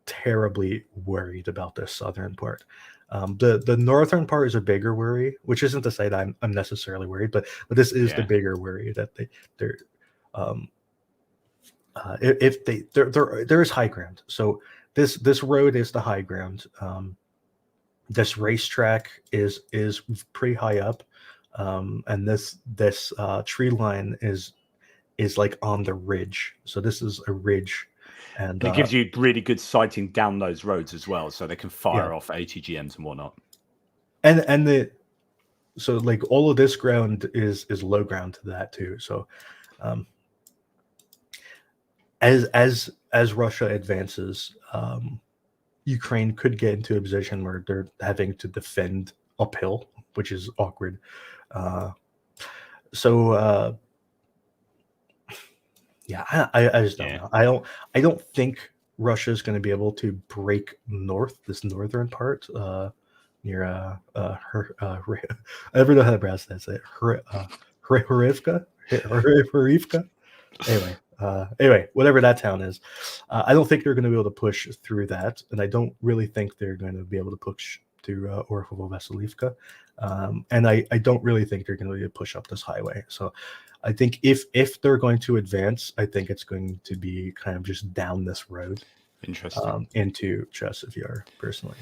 terribly worried about this southern part. The northern part is a bigger worry, which isn't to say that I'm necessarily worried, but this is the bigger worry that they're if they there is high ground. So this road is the high ground. This racetrack is pretty high up, and this tree line is like on the ridge. So this is a ridge, and it gives you really good sighting down those roads as well, so they can fire Yeah. off ATGMs and whatnot. And so like all of this ground is low ground to that too. So as Russia advances, Ukraine could get into a position where they're having to defend uphill, which is awkward. Yeah, I just don't know. I don't think Russia is going to be able to break this northern part near I never know how to pronounce that. Say Horivka. Anyway, whatever that town is, I don't think they're going to be able to push through that, and I don't really think they're going to be able to push through Orkhovo-Vasilivka, and I don't really think they're going to be able to push up this highway. So I think if they're going to advance, I think it's going to be kind of just down this road, Interesting, into Chasiv Yar, personally.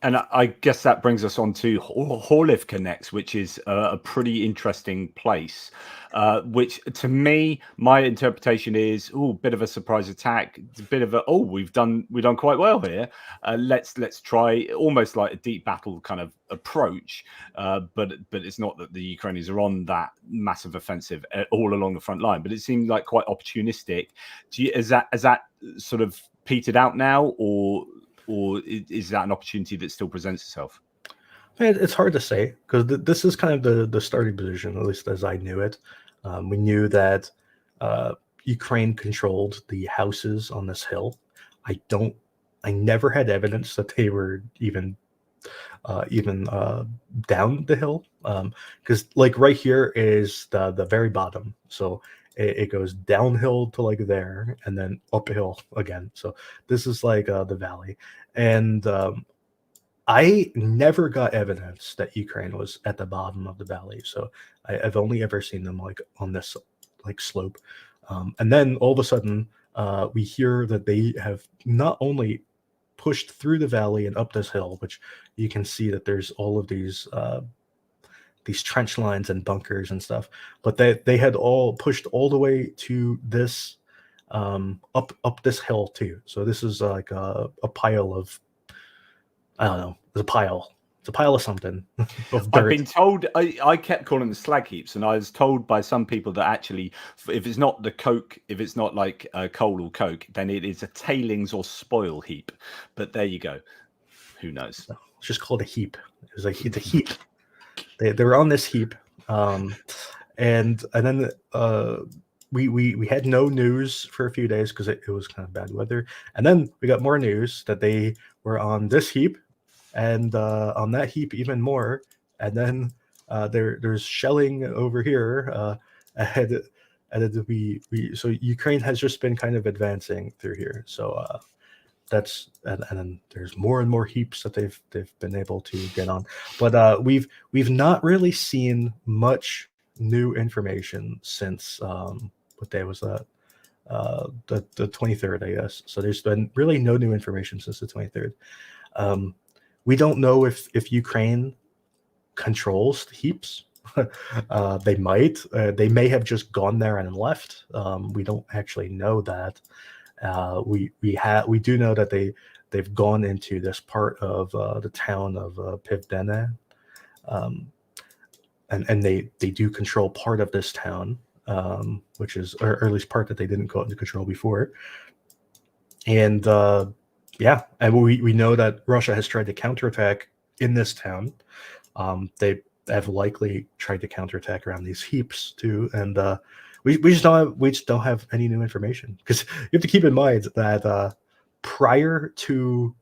And I guess that brings us on to Horlivka next, which is a pretty interesting place. Which, to me, my interpretation is, bit of a surprise attack. It's a bit of a, we've done quite well here. Let's try almost like a deep battle kind of approach. But it's not that the Ukrainians are on that massive offensive all along the front line. But it seemed like quite opportunistic. Is that sort of petered out now, or is that an opportunity that still presents itself? It's hard to say, because this is kind of the starting position, at least as I knew it. We knew that Ukraine controlled the houses on this hill. I never had evidence that they were even down the hill, because like right here is the very bottom. So it goes downhill to like there and then uphill again. So this is like the valley. And I never got evidence that Ukraine was at the bottom of the valley. So I've only ever seen them like on this like slope. And then all of a sudden we hear that they have not only pushed through the valley and up this hill, which you can see that there's all of these trench lines and bunkers and stuff, but they had all pushed all the way to this up this hill too. So this is like a pile of, I don't know, it's a pile of something of dirt. I've been told, I kept calling them slag heaps, and I was told by some people that actually, if it's not the coke, if it's not like coal or coke, then it is a tailings or spoil heap. But there you go. Who knows? It's just called a heap. It's a heap. They were on this heap, and then we had no news for a few days because it was kind of bad weather, and then we got more news that they were on this heap, and on that heap even more, and then there's shelling over here, and so Ukraine has just been kind of advancing through here. So that's and then there's more and more heaps that they've been able to get on, but we've not really seen much new information since what day was that? The 23rd, I guess. So there's been really no new information since the 23rd. We don't know if Ukraine controls the heaps. They might. They may have just gone there and left. We don't actually know that. We do know that they've gone into this part of the town of Pivdene, and they do control part of this town, which is, or at least part that they didn't go into control before. And and we know that Russia has tried to counterattack in this town. have likely tried to counterattack around these heaps too, and we just don't have any new information, because you have to keep in mind that prior to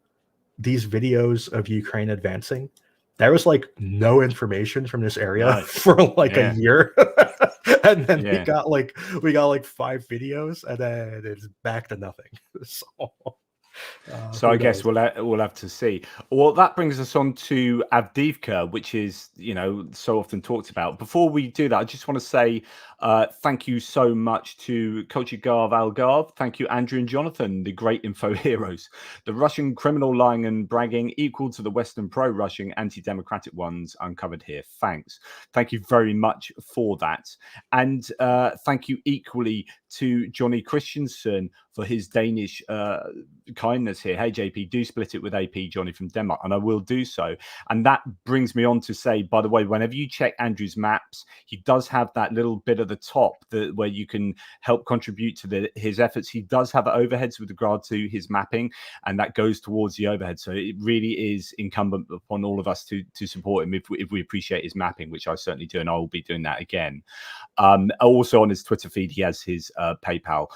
these videos of Ukraine advancing, there was like no information from this area for like a year. And then we got like 5 videos, and then it's back to nothing. So I guess we'll have to see. Well, that brings us on to Avdiivka, which is, so often talked about. Before we do that, I just want to say thank you so much to Kochigav Algarve. Thank you, Andrew and Jonathan, the great info heroes. The Russian criminal lying and bragging equal to the Western pro-Russian anti-democratic ones uncovered here. Thanks. Thank you very much for that. And thank you equally to Johnny Christensen for his Danish kindness here. Hey, JP, do split it with AP Johnny from Denmark, and I will do so. And that brings me on to say, by the way, whenever you check Andrew's maps, he does have that little bit at the top where you can help contribute to his efforts. He does have overheads with regard to his mapping, and that goes towards the overhead. So it really is incumbent upon all of us to support him if we appreciate his mapping, which I certainly do, and I will be doing that again. Also on his Twitter feed, he has his PayPal.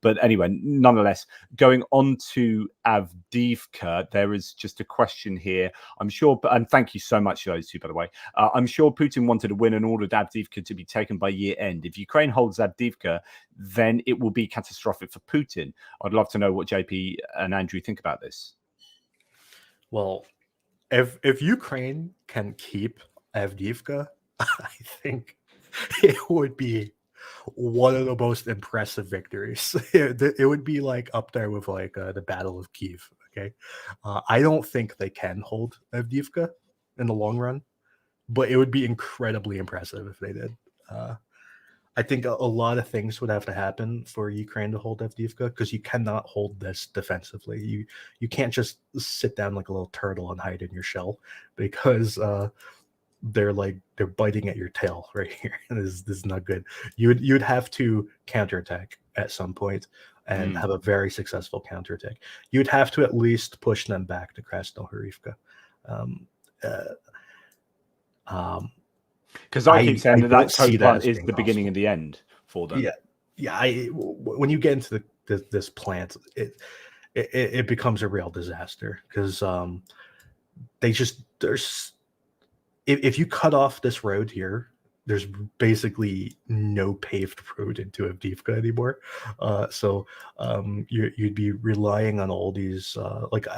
But anyway, nonetheless, going on to Avdiivka, there is just a question here. I'm sure, and thank you so much to those two, by the way. I'm sure Putin wanted to win and ordered Avdiivka to be taken by year end. If Ukraine holds Avdiivka, then it will be catastrophic for Putin. I'd love to know what JP and Andrew think about this. Well, if Ukraine can keep Avdiivka, I think it would be one of the most impressive victories. It would be like up there with like the Battle of Kiev. Okay, I don't think they can hold Avdiivka in the long run, but it would be incredibly impressive if they did. I think a lot of things would have to happen for Ukraine to hold Avdiivka, because you cannot hold this defensively. You can't just sit down like a little turtle and hide in your shell, because they're biting at your tail right here. This is not good. You'd have to counterattack at some point and have a very successful counterattack. You'd have to at least push them back to Krasnohorivka. Because I keep saying that code plant is the beginning and the end for them. Yeah. When you get into this plant, it becomes a real disaster, because if you cut off this road here, there's basically no paved road into Avdiivka anymore. So you'd be relying on all these.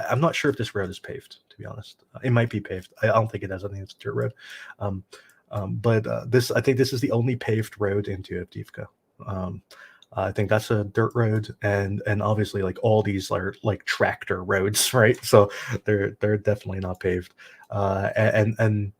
I'm not sure if this road is paved, to be honest. It might be paved. I don't think it has. I think it's a dirt road. But I think this is the only paved road into Avdiivka. I think that's a dirt road, and obviously like all these are like tractor roads, right? So they're definitely not paved. And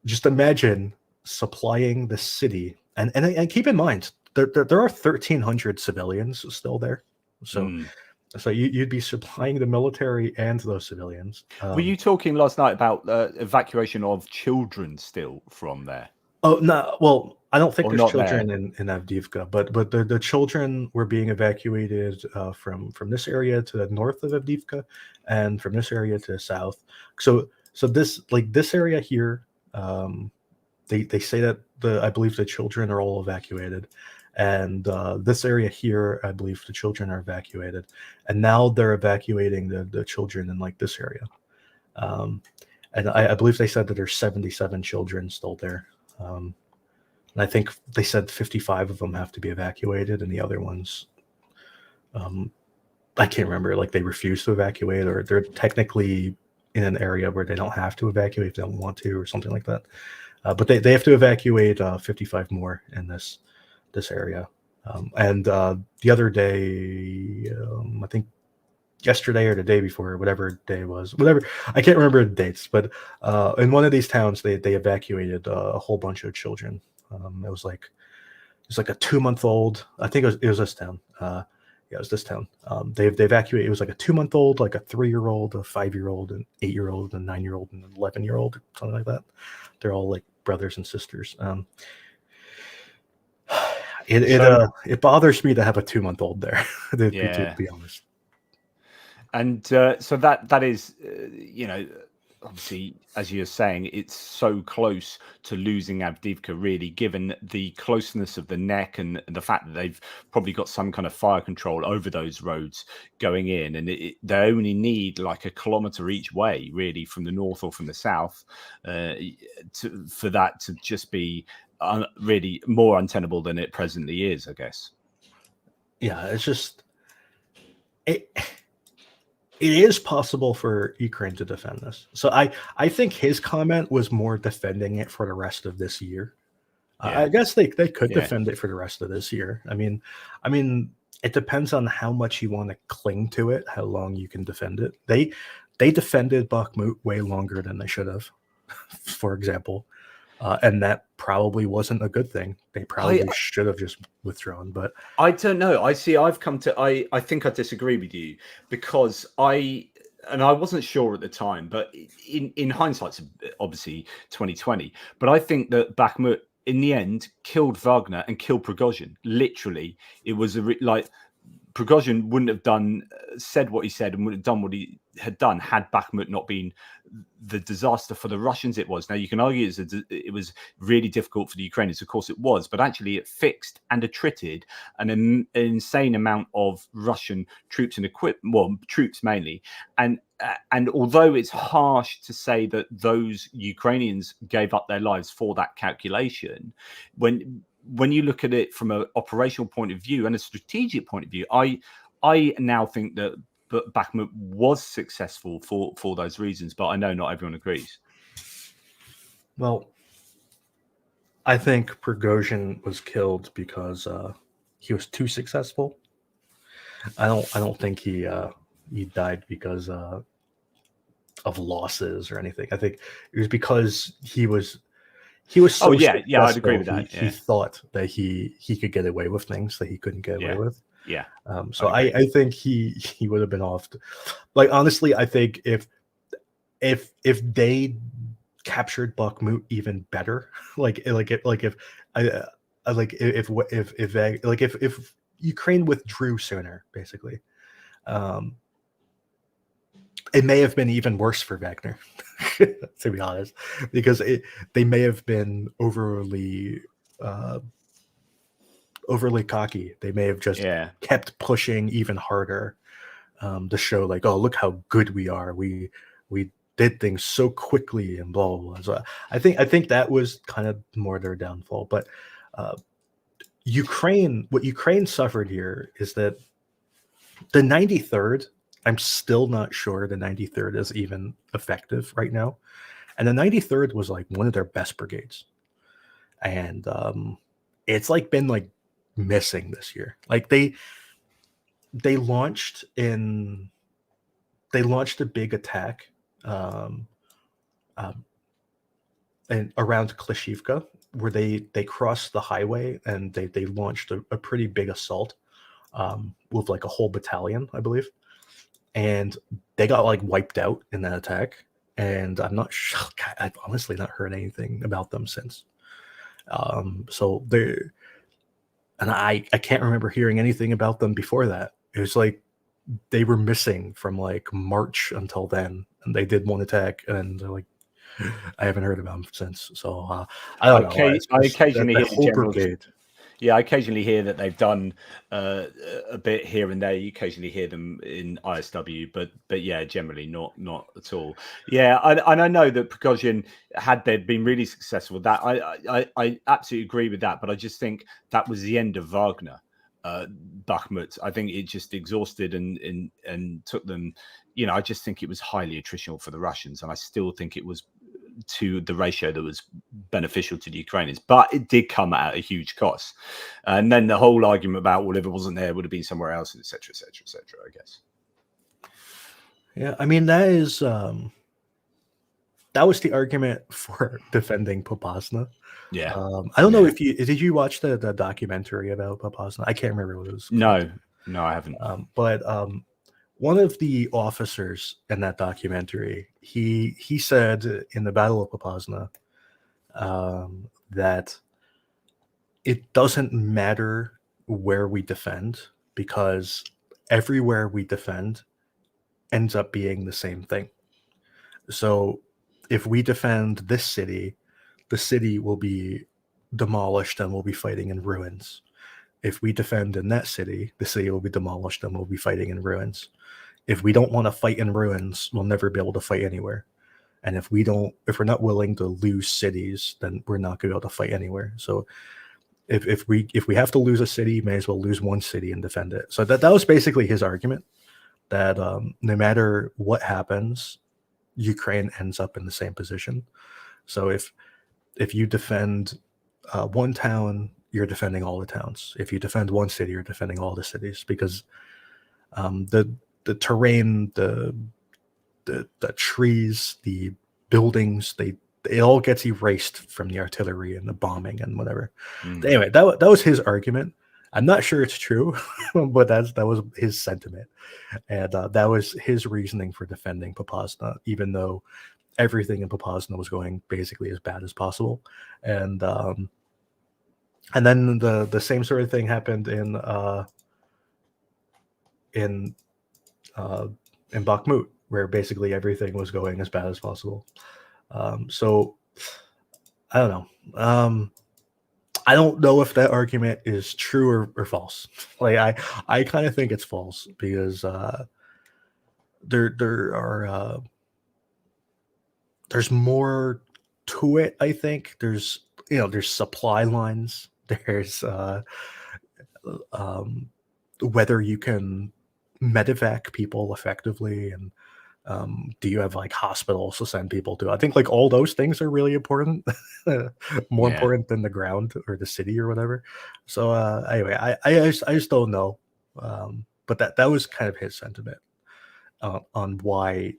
just imagine supplying the city, and keep in mind there are 1,300 civilians still there. So you'd be supplying the military and those civilians. Were you talking last night about evacuation of children still from there? Oh no, well, I don't think there's children in Avdiivka, but the children were being evacuated from this area to the north of Avdiivka, and from this area to the south. So this area here, they say that I believe the children are all evacuated, and this area here, I believe the children are evacuated, and now they're evacuating the children in like this area, and I believe they said that there's 77 children still there, and I think they said 55 of them have to be evacuated, and the other ones, I can't remember, like they refuse to evacuate, or they're technically in an area where they don't have to evacuate if they don't want to, or something like that. But they have to evacuate 55 more in this area. And the other day, I think yesterday or the day before, whatever day it was, I can't remember the dates, but in one of these towns, they evacuated a whole bunch of children. It was like a 2-month-old. I think it was this town. Yeah, it was this town. They evacuated. It was like a 2-month-old, like a 3-year-old, a 5-year-old, an 8-year-old, a 9-year-old, and an 11-year-old, something like that. They're all like brothers and sisters. It bothers me to have a 2-month-old there. To be honest. And so that is, obviously, as you're saying, it's so close to losing Avdiivka, really, given the closeness of the neck and the fact that they've probably got some kind of fire control over those roads going in. And they only need like a kilometre each way, really, from the north or from the south, for that to just be really more untenable than it presently is, I guess. Yeah, it's just... It is possible for Ukraine to defend this. So I think his comment was more defending it for the rest of this year. Yeah. I guess they could defend it for the rest of this year. I mean, it depends on how much you want to cling to it, how long you can defend it. They defended Bakhmut way longer than they should have, for example. And that probably wasn't a good thing. They probably should have just withdrawn. But I don't know. I think I disagree with you, because I wasn't sure at the time, but in hindsight, obviously 2020. But I think that Bakhmut in the end killed Wagner and killed Prigozhin. Literally, it was Prigozhin wouldn't have said what he said and wouldn't have done what he had done had Bakhmut not been the disaster for the Russians it was. Now, you can argue it was really difficult for the Ukrainians. Of course it was, but actually it fixed and attrited an insane amount of Russian troops and equipment, well, troops mainly. And although it's harsh to say that those Ukrainians gave up their lives for that calculation, when you look at it from an operational point of view and a strategic point of view, I now think that Bakhmut was successful for those reasons, but I know not everyone agrees. Well, I think Prigozhin was killed because he was too successful. I don't think he died because of losses or anything. I think it was because he was so I'd agree with that. He thought that he could get away with things that he couldn't get away with. Yeah. So I think he would have been off. Like, honestly, I think if they captured Bakhmut even better, if Ukraine withdrew sooner, basically, it may have been even worse for Wagner, to be honest, because they may have been overly cocky. They may have just kept pushing even harder to show, like, oh, look how good we are. We did things so quickly and blah blah blah. So I think that was kind of more their downfall. But what Ukraine suffered here is that the 93rd, I'm still not sure the 93rd is even effective right now. And the 93rd was like one of their best brigades. And it's like been like missing this year. Like they launched a big attack and around Klishivka, where they crossed the highway and they launched a pretty big assault with like a whole battalion, I believe. And they got like wiped out in that attack. And I'm not sure, I've honestly not heard anything about them since. So I can't remember hearing anything about them before that. It was like they were missing from like March until then, and they did one attack, and they're like, I haven't heard about them since. So I don't know. I occasionally hear the general brigade. Yeah, I occasionally hear that they've done a bit here and there. You occasionally hear them in ISW, but yeah, generally not at all. Yeah, and I know that Prigozhin, had they been really successful, that I absolutely agree with that. But I just think that was the end of Wagner, Bakhmut. I think it just exhausted and took them. You know, I just think it was highly attritional for the Russians, and I still think it was to the ratio that was beneficial to the Ukrainians, but it did come at a huge cost. And then the whole argument about, well, if it wasn't there, it would have been somewhere else, etc., etc., etc., I guess. Yeah, I mean, that was the argument for defending Popasna. Yeah. I don't know if did you watch the documentary about Popasna? I can't remember what it was called. No, I haven't. But one of the officers in that documentary, he said in the Battle of Popasna that it doesn't matter where we defend, because everywhere we defend ends up being the same thing. So if we defend this city, the city will be demolished and we'll be fighting in ruins. If we defend in that city, the city will be demolished and we'll be fighting in ruins. If we don't want to fight in ruins, we'll never be able to fight anywhere. And if we're not willing to lose cities, then we're not going to be able to fight anywhere. So if we have to lose a city, may as well lose one city and defend it. So that was basically his argument, that no matter what happens, Ukraine ends up in the same position. So if you defend one town, you're defending all the towns. If you defend one city, you're defending all the cities, because the terrain, the trees, the buildings, it all gets erased from the artillery and the bombing and whatever. Anyway, that was his argument. I'm not sure it's true, but that was his sentiment, and that was his reasoning for defending Popasna, even though everything in Popasna was going basically as bad as possible. And then the same sort of thing happened in Bakhmut, where basically everything was going as bad as possible. So I don't know. I don't know if that argument is true or false. Like I kind of think it's false, because there's more to it. I think there's supply lines. There's whether you can medevac people effectively, and do you have like hospitals to send people to? I think like all those things are really important, more important than the ground or the city or whatever. So anyway, I just don't know, but that was kind of his sentiment on why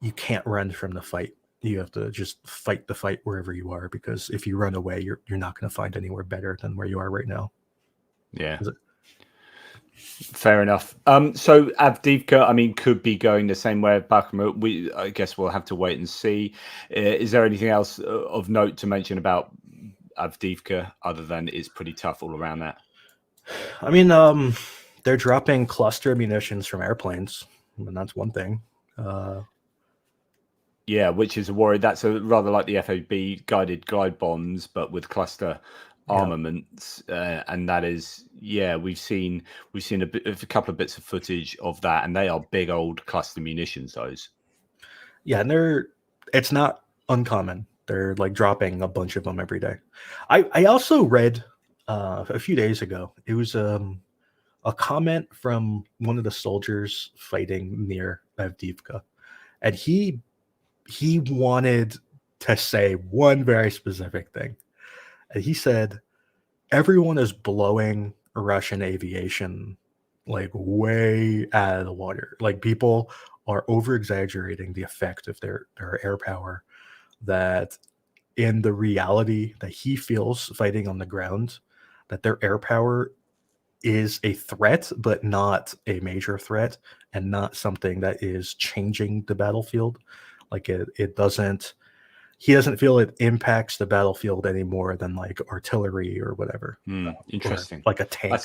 you can't run from the fight. You have to just fight the fight wherever you are, because if you run away, you're not going to find anywhere better than where you are right now. Yeah. Fair enough. So Avdiivka, I mean, could be going the same way as Bakhmut. I guess we'll have to wait and see. Is there anything else of note to mention about Avdiivka other than it's pretty tough all around that? I mean, they're dropping cluster munitions from airplanes, and that's one thing. Yeah, which is a worry. That's rather like the FOB guided glide bombs, but with cluster armaments, and that is, we've seen a couple of bits of footage of that, and they are big old cluster munitions. Those, and it's not uncommon. They're like dropping a bunch of them every day. I also read a few days ago. It was a comment from one of the soldiers fighting near Avdiivka, and he wanted to say one very specific thing. And he said, everyone is blowing Russian aviation like way out of the water. Like people are over exaggerating the effect of their air power, that in the reality that he feels fighting on the ground, that their air power is a threat, but not a major threat, and not something that is changing the battlefield. Like it doesn't, he doesn't feel it impacts the battlefield any more than like artillery or whatever. Interesting. Or like a tank.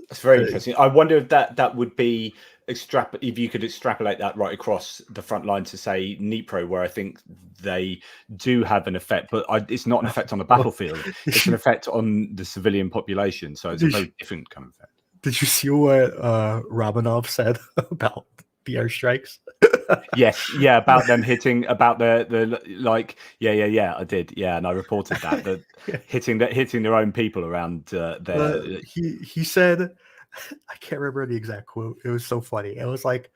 That's very interesting. I wonder if that would be if you could extrapolate that right across the front line to say Dnipro, where I think they do have an effect, but it's not an effect on the battlefield. It's an effect on the civilian population. So it's a very different kind of effect. Did you see what Romanov said about the airstrikes? Yes, about them hitting, about the like, I did, and I reported that hitting their own people around there. He said, I can't remember the exact quote. It was so funny. It was like,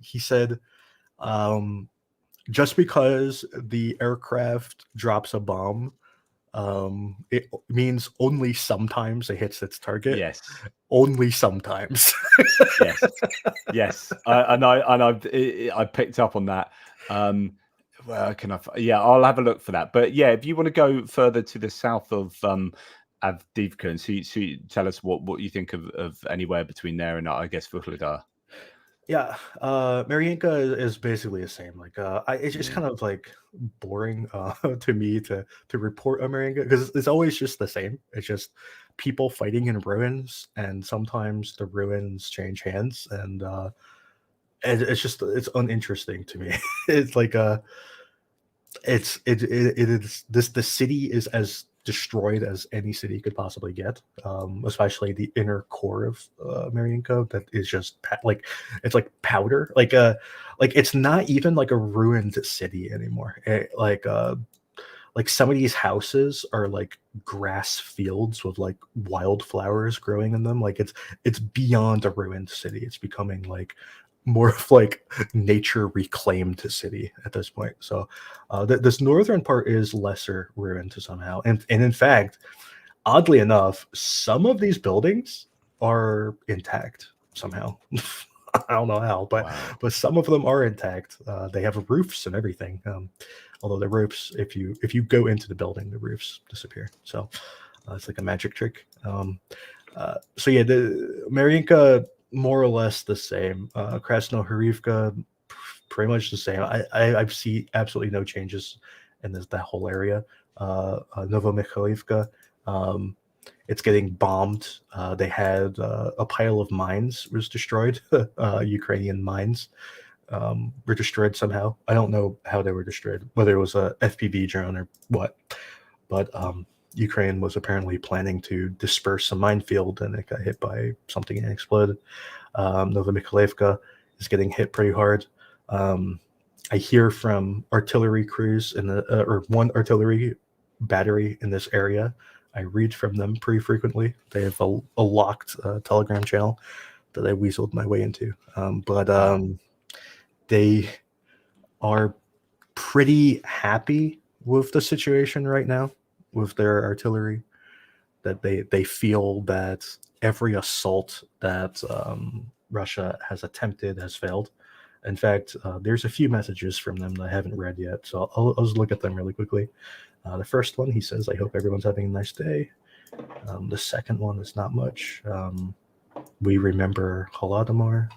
he said, just because the aircraft drops a bomb, it means only sometimes it hits its target. Yes, only sometimes. yes. I picked up on that. Where can I? I'll have a look for that. But if you want to go further to the south of Avdiivka and see, tell us what you think of anywhere between there and I guess Vuhledar. Yeah, Mariinka is basically the same. Like, it's just kind of like boring to me to report on Mariinka, because it's always just the same. It's just people fighting in ruins, and sometimes the ruins change hands, and And it's uninteresting to me. It's like it is this the city is as destroyed as any city could possibly get, especially the inner core of Mariinka that is just like it's like powder, like it's not even like a ruined city anymore. Like some of these houses are like grass fields with like wildflowers growing in them. Like it's beyond a ruined city. It's becoming like more of like nature reclaimed city at this point. So this northern part is lesser ruined somehow, and in fact, oddly enough, some of these buildings are intact somehow. I don't know how, Wow. but some of them are intact. They have roofs and everything. Although the roofs, if you go into the building, the roofs disappear. So it's like a magic trick. So yeah, the Mariinka more or less the same. Krasnohorivka pretty much the same. I see absolutely no changes in that whole area. Novomikhailivka, it's getting bombed. They had a pile of mines was destroyed. Ukrainian mines were destroyed somehow. I don't know how they were destroyed, whether it was a FPV drone or what. But Ukraine was apparently planning to disperse a minefield, and it got hit by something and exploded. Novomikhailivka is getting hit pretty hard. I hear from artillery crews or one artillery battery in this area. I read from them pretty frequently. They have a locked Telegram channel that I weaseled my way into. They are pretty happy with the situation right now with their artillery. That they feel that every assault that Russia has attempted has failed. In fact, there's a few messages from them that I haven't read yet, so I'll just look at them really quickly. The first one, he says, "I hope everyone's having a nice day." The second one is not much. We remember Holodomor.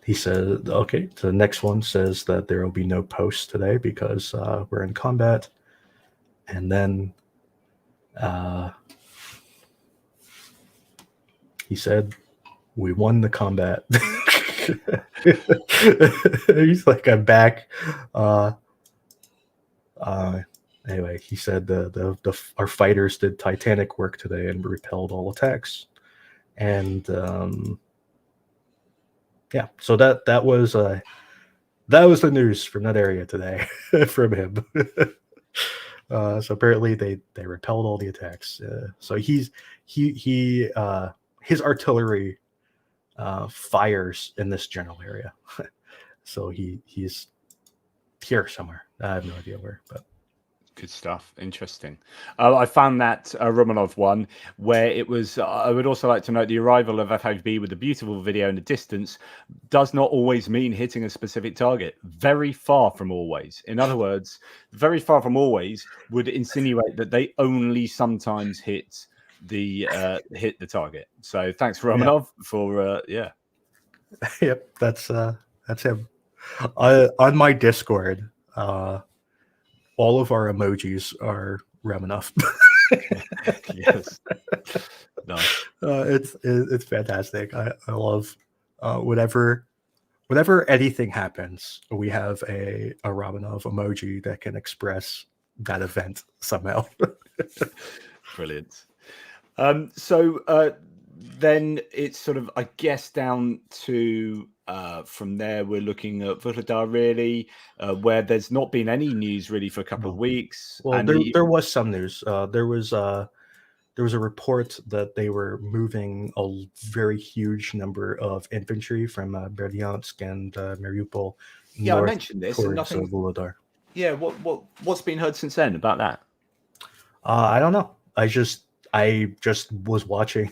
He said, okay, so the next one says that there will be no posts today because we're in combat. And then he said, we won the combat. He's like, I'm back. Anyway, he said our fighters did titanic work today and repelled all attacks. And yeah, so that was the news from that area today from him. So apparently they repelled all the attacks. So his artillery fires in this general area. So he's here somewhere. I have no idea where, but. Good stuff. Interesting. I found that Romanov one where it was. I would also like to note the arrival of FFB with a beautiful video in the distance does not always mean hitting a specific target. Very far from always. In other words, very far from always would insinuate that they only sometimes hit the target. So thanks, Romanov, for yeah. Yep, that's him. On my Discord. All of our emojis are Romanov. Yes, nice. It's fantastic. I love whenever anything happens, we have a Romanov emoji that can express that event somehow. Brilliant. So then it's sort of, I guess, down to from there we're looking at Vuhledar really, where there's not been any news really for a couple of weeks. Well, and there was some news. There was a report that they were moving a very huge number of infantry from Berdyansk and Mariupol. Yeah, I mentioned this and nothing. Vuhledar. Yeah, what's been heard since then about that? I don't know. I just was watching.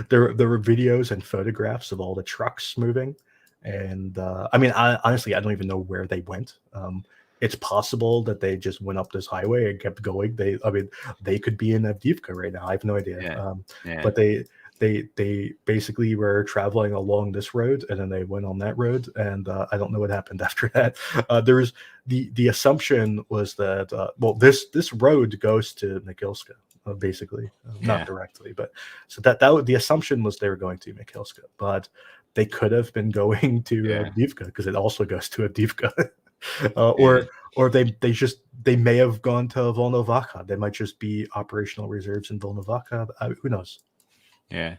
there were videos and photographs of all the trucks moving. And I mean, honestly, I don't even know where they went. It's possible that they just went up this highway and kept going. They could be in Avdiivka right now. I have no idea. But they basically were traveling along this road, and then they went on that road, and I don't know what happened after that. There was the assumption was that this road goes to Nikilska. basically, Yeah. not directly, but so the assumption was they were going to Mikhailska, but they could have been going to Avdiivka because it also goes to Avdiivka, or they may have gone to Volnovakha. They might just be operational reserves in Volnovakha. Who knows? Yeah.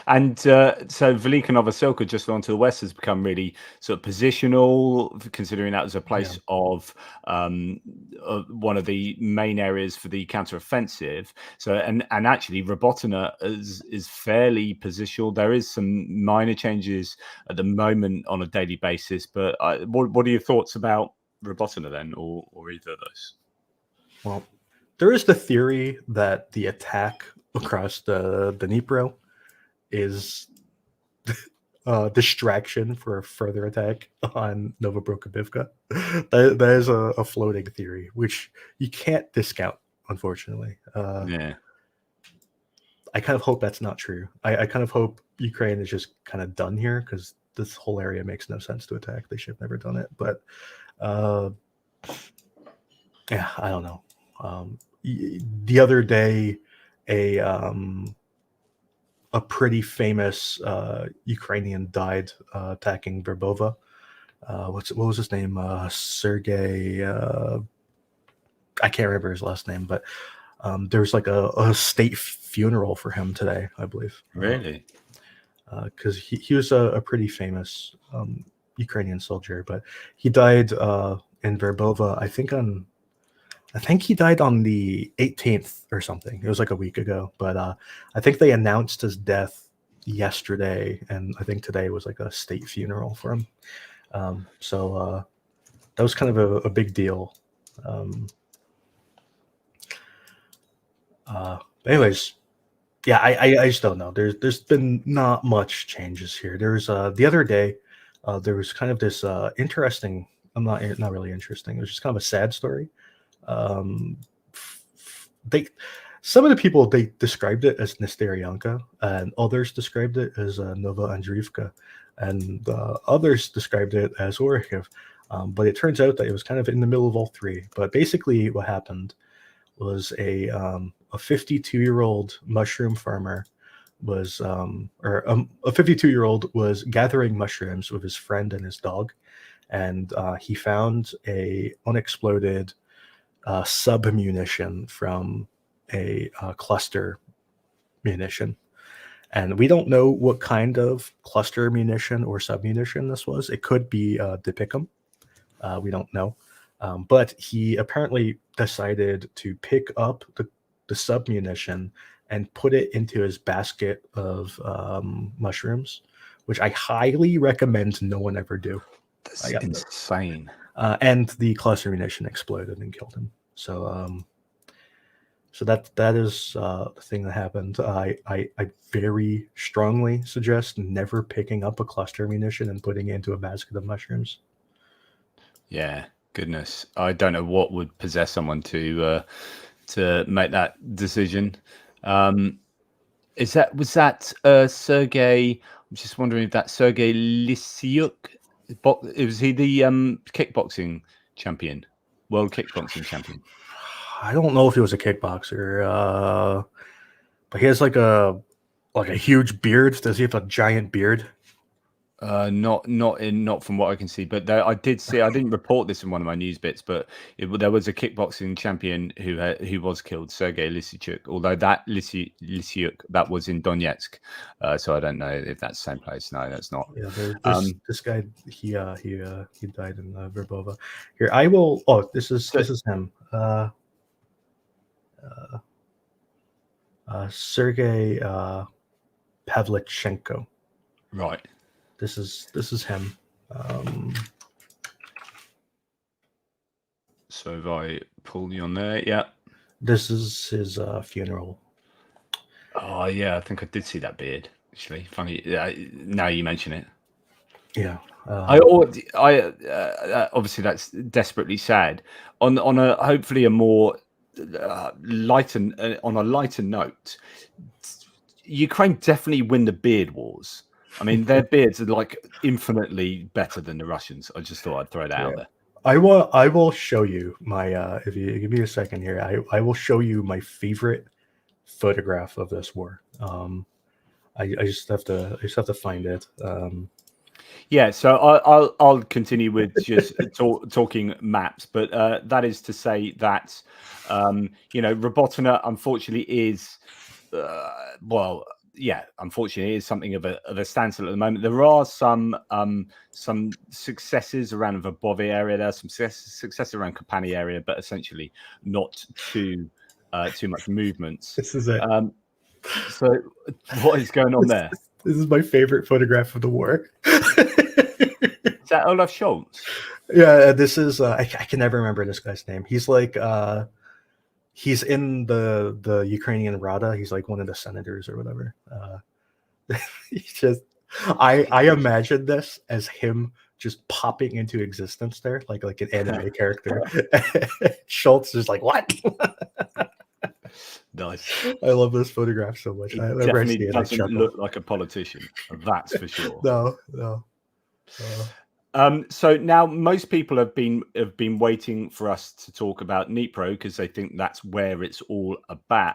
And so Velika Novoselka, just on to the west, has become really sort of positional, considering that as a place of one of the main areas for the counteroffensive. So, and actually, Robotina is fairly positional. There is some minor changes at the moment on a daily basis, but what are your thoughts about Robotina then, or either of those? Well, there is the theory that the attack across the Dnipro is distraction for a further attack on Novobrokobivka. That is a floating theory, which you can't discount, unfortunately. I kind of hope that's not true. I kind of hope Ukraine is just kind of done here because this whole area makes no sense to attack. They should have never done it. But yeah, I don't know. The other day, a pretty famous Ukrainian died attacking Verbova. What was his name? Sergey. I can't remember his last name, but there's like a state funeral for him today, I believe. Really? Because he was a pretty famous Ukrainian soldier, but he died in Verbova. I think he died on the 18th or something. It was like a week ago, but I think they announced his death yesterday, and I think today was like a state funeral for him. So that was kind of a big deal. Anyways, yeah, I just don't know. There's been not much changes here. There's the other day, there was kind of this interesting. Not really interesting. It was just kind of a sad story. Some of the people, they described it as Nesteryanka, and others described it as Nova Andriivka, and others described it as Orikhiv. But it turns out that it was kind of in the middle of all three. But basically, what happened was a 52-year-old mushroom farmer was a 52-year-old was gathering mushrooms with his friend and his dog, and he found a unexploded sub-munition from a cluster munition. And we don't know what kind of cluster munition or sub-munition this was. It could be Dipicum. We don't know. But he apparently decided to pick up the sub-munition and put it into his basket of mushrooms, which I highly recommend no one ever do. That's insane. And the cluster munition exploded and killed him. So so that is the thing that happened. I very strongly suggest never picking up a cluster munition and putting it into a basket of mushrooms. Yeah, goodness. I don't know what would possess someone to make that decision. Was that Sergey? I'm just wondering if that's Sergey Lisyuk. Was he the kickboxing champion, world kickboxing champion? I don't know if he was a kickboxer, but he has like a huge beard. Does he have a giant beard? Not from what I can see, but I did see. I didn't report this in one of my news bits, but there was a kickboxing champion who was killed, Sergey Lisyuk. Although that Lisyuk that was in Donetsk, so I don't know if that's the same place. No, that's not. Yeah, this guy he died in Verbova. Here, I will. Oh, this is him. Sergey Pavlichenko. Right. This is him. So if I pull you on there, yeah. This is his funeral. Oh yeah, I think I did see that beard. Actually, funny. Now you mention it. Yeah. I obviously that's desperately sad. On a hopefully a more lighter note, Ukraine definitely win the beard wars. I mean, their beards are like infinitely better than the Russians. I just thought I'd throw that out there. I will show you my if you give me a second here. I will show you my favorite photograph of this war. I just have to find it. Yeah, so I'll continue with just talking maps, but that is to say that Robotina unfortunately is unfortunately it is something of a standstill at the moment. There are some successes around the Bove area. There are some successes around Kapani area, but essentially not too much movement. This is it. So what is going on there? This is my favorite photograph of the war. Is that Olaf Scholz? Yeah, this is I can never remember this guy's name. He's like he's in the Ukrainian Rada. He's like one of the senators or whatever. He's just I imagine this as him just popping into existence there, like an anime character. Schultz is like, what? Nice. I love this photograph so much. He definitely doesn't look like a politician. That's for sure. No. So now most people have been waiting for us to talk about Dnipro because they think that's where it's all about,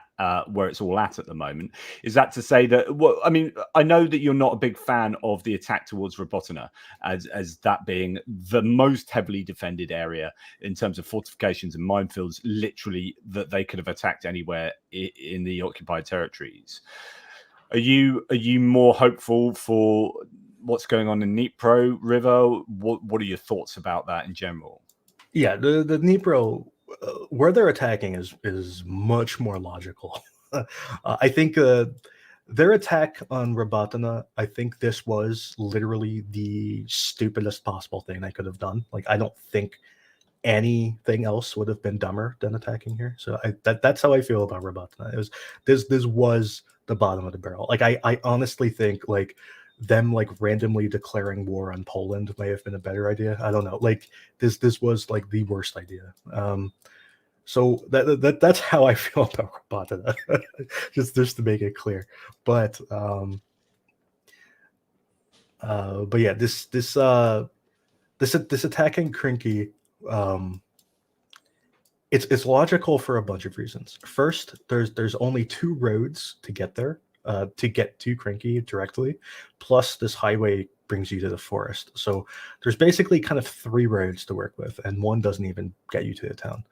where it's all at the moment. Is that to say that? Well, I mean, I know that you're not a big fan of the attack towards Robotina, as that being the most heavily defended area in terms of fortifications and minefields, literally that they could have attacked anywhere in the occupied territories. Are you more hopeful for what's going on in Dnipro River? What are your thoughts about that in general? Yeah, the Dnipro, where they're attacking is much more logical. I think their attack on Robotina, I think this was literally the stupidest possible thing they could have done. Like, I don't think anything else would have been dumber than attacking here. So that's how I feel about Robotina. It was this was the bottom of the barrel. Like, I honestly think like them like randomly declaring war on Poland may have been a better idea. I don't know. Like this was like the worst idea. So that's how I feel about Robotina. just to make it clear. But yeah, this attacking Krinky, it's logical for a bunch of reasons. First, there's only 2 roads to get there. To get to Krinky directly, plus this highway brings you to the forest. So there's basically kind of 3 roads to work with, and one doesn't even get you to the town.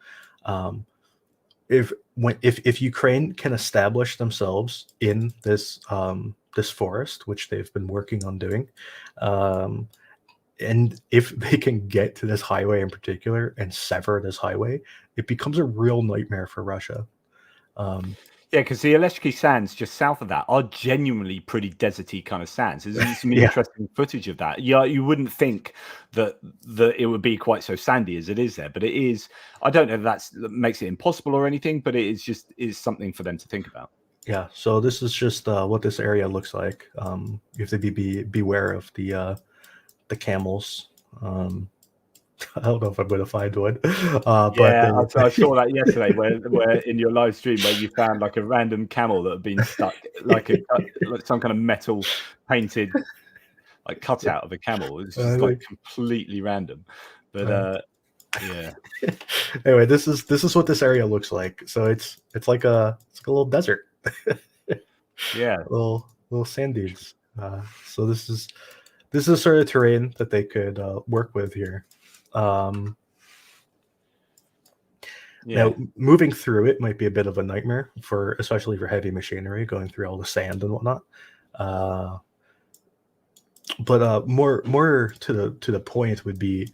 If Ukraine can establish themselves in this this forest, which they've been working on doing, and if they can get to this highway in particular and sever this highway, it becomes a real nightmare for Russia. Yeah, because the Aleshki sands just south of that are genuinely pretty deserty kind of sands. There's some interesting footage of that. Yeah, you wouldn't think that it would be quite so sandy as it is there, but it is. I don't know if that makes it impossible or anything, but it is something for them to think about. Yeah, so this is just what this area looks like. You have to beware of the camels. I don't know if I'm going to find one. But I saw that yesterday where in your live stream where you found like a random camel that had been stuck, like some kind of metal painted like cutout of a camel. It's just like completely random. But yeah. Anyway, this is what this area looks like. So it's like a little desert. Yeah, little sand dunes. So this is sort of terrain that they could work with here. Now moving through it might be a bit of a nightmare especially for heavy machinery going through all the sand and whatnot. But more to the point would be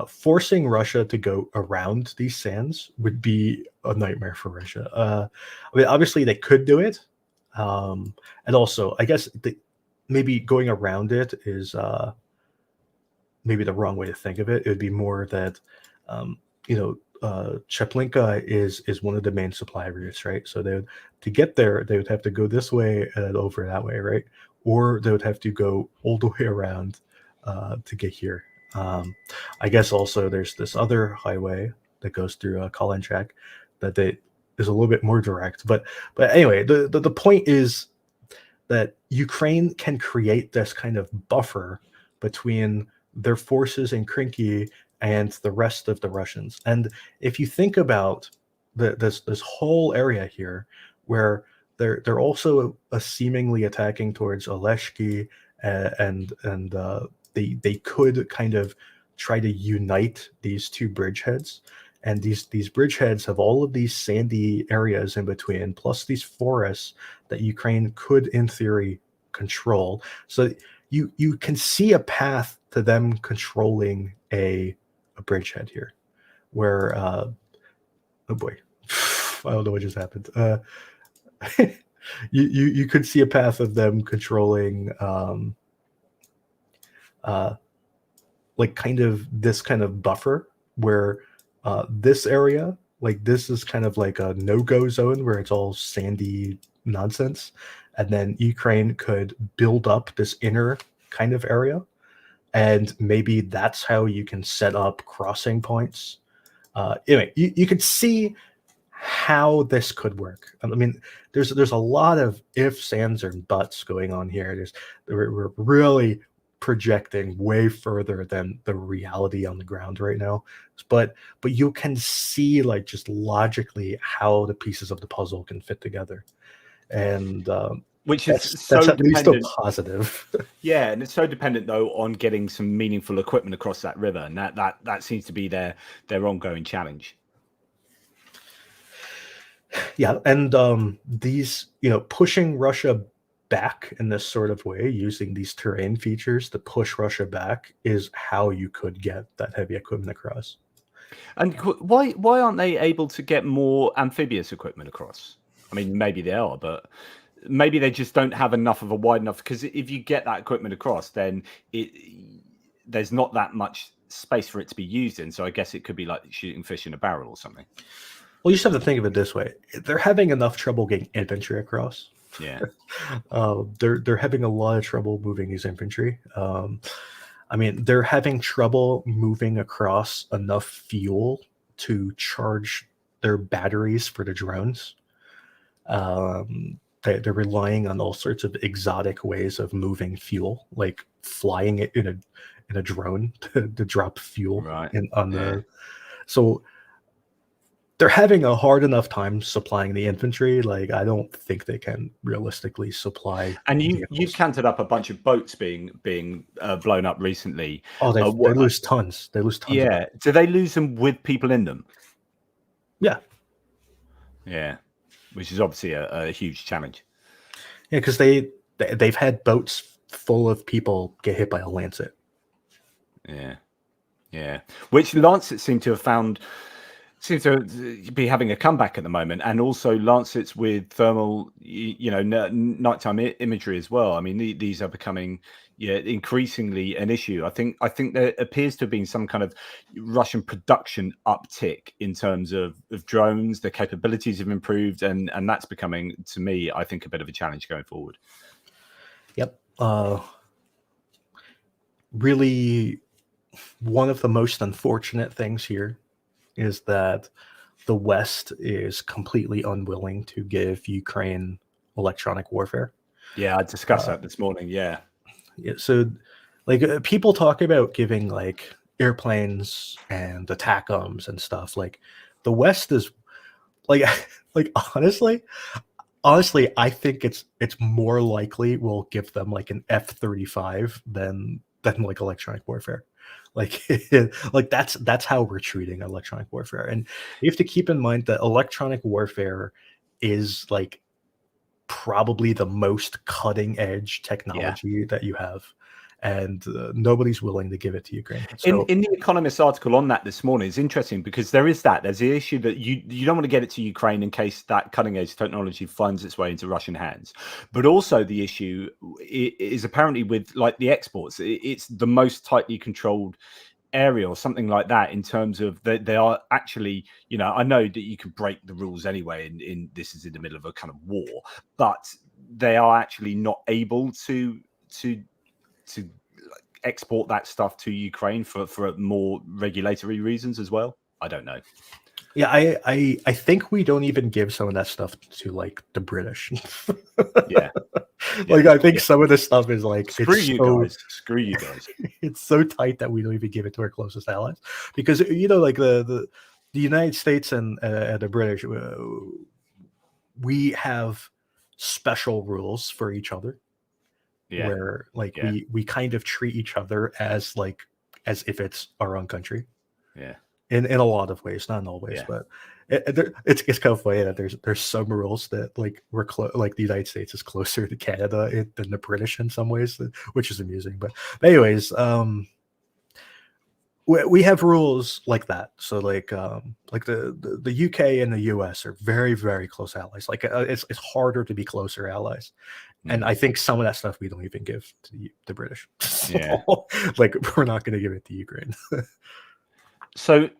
forcing Russia to go around these sands would be a nightmare for Russia. I mean, obviously they could do it, and also I guess maybe going around it is maybe the wrong way to think of it. It would be more that Chaplinka is one of the main supply routes, right? So to get there, they would have to go this way and over that way, right? Or they would have to go all the way around to get here. I guess also there's this other highway that goes through Kolinchak that is a little bit more direct. But anyway, the point is that Ukraine can create this kind of buffer between their forces in Krinky and the rest of the Russians. And if you think about this whole area here, where they're also seemingly attacking towards Oleshki, and they could kind of try to unite these two bridgeheads. And these bridgeheads have all of these sandy areas in between, plus these forests that Ukraine could, in theory, control. So you can see a path to them controlling a bridgehead here, where oh boy, I don't know what just happened. You could see a path of them controlling like kind of this kind of buffer where this area, like this is kind of like a no-go zone where it's all sandy nonsense, and then Ukraine could build up this inner kind of area, and maybe that's how you can set up crossing points. Anyway, you could see how this could work. I mean, there's a lot of ifs, ands, and buts going on here. We're really projecting way further than the reality on the ground right now, but you can see like just logically how the pieces of the puzzle can fit together, and which is that's so at least a dependent. positive. Yeah, and it's so dependent though on getting some meaningful equipment across that river, and that seems to be their ongoing challenge. Yeah, and these, pushing Russia back in this sort of way, using these terrain features to push Russia back, is how you could get that heavy equipment across. And why aren't they able to get more amphibious equipment across? I mean, maybe they are, but maybe they just don't have enough of a wide enough. Because if you get that equipment across, then there's not that much space for it to be used in. So I guess it could be like shooting fish in a barrel or something. Well, you just have to think of it this way: they're having enough trouble getting infantry across. Yeah, they're having a lot of trouble moving these infantry. I mean, they're having trouble moving across enough fuel to charge their batteries for the drones. They're relying on all sorts of exotic ways of moving fuel, like flying it in a drone to drop fuel right. on the. So they're having a hard enough time supplying the infantry. Like, I don't think they can realistically supply. And you've counted up a bunch of boats being blown up recently. Oh, they lose tons. They lose tons. Yeah. Do they lose them with people in them? Yeah. Yeah. Which is obviously a huge challenge. Yeah, because they've had boats full of people get hit by a Lancet. Yeah. Yeah. Which Lancet seem to be having a comeback at the moment, and also Lancets with thermal, nighttime imagery as well. I mean, these are becoming increasingly an issue. I think there appears to have been some kind of Russian production uptick in terms of drones. The capabilities have improved, and that's becoming, to me, I think, a bit of a challenge going forward. Yep. Really, one of the most unfortunate things here is that the West is completely unwilling to give Ukraine electronic warfare. Yeah, I discussed that this morning. Yeah. So, like, people talk about giving like airplanes and ATACMS and stuff. Like, the West is like honestly, I think it's more likely we'll give them like an F-35 than like electronic warfare. Like, like that's how we're treating electronic warfare. And you have to keep in mind that electronic warfare is like probably the most cutting edge technology that you have, and nobody's willing to give it to Ukraine. So, in the Economist article on that this morning, it's interesting because there's the issue that you don't want to get it to Ukraine in case that cutting edge technology finds its way into Russian hands, but also the issue is apparently with like the exports. It's the most tightly controlled area or something like that, in terms of they are actually, I know that you can break the rules anyway, in this is in the middle of a kind of war, but they are actually not able to export that stuff to Ukraine for more regulatory reasons as well. I don't know. Yeah, I think we don't even give some of that stuff to like the British. Yeah. Like, I think some of this stuff is like, screw you guys. It's so tight that we don't even give it to our closest allies, because like the United States and the British, we have special rules for each other, Yeah. where like Yeah. we kind of treat each other as if it's our own country Yeah. in a lot of ways, not in all ways, Yeah. but it's kind of funny that there's some rules that like like the United States is closer to Canada than the British in some ways, which is amusing. But anyways, we have rules like that. So like the UK and the US are very, very close allies. Like it's harder to be closer allies, and I think some of that stuff we don't even give to the British. Yeah. Like we're not going to give it to Ukraine. So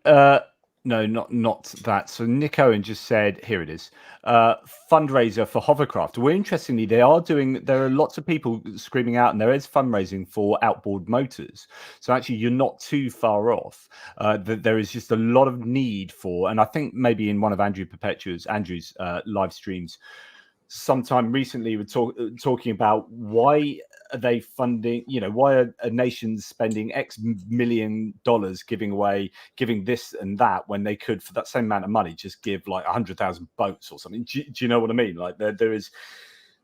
no, not that. So Nick Owen just said, here it is, fundraiser for hovercraft. Well, interestingly, there are lots of people screaming out, and there is fundraising for outboard motors. So actually, you're not too far off. That there is just a lot of need for, and I think maybe in one of Andrew's live streams, sometime recently, we're talking about why are they funding, why are nations spending X million dollars giving this and that, when they could, for that same amount of money, just give like 100,000 boats or something. Do you know what I mean? Like there is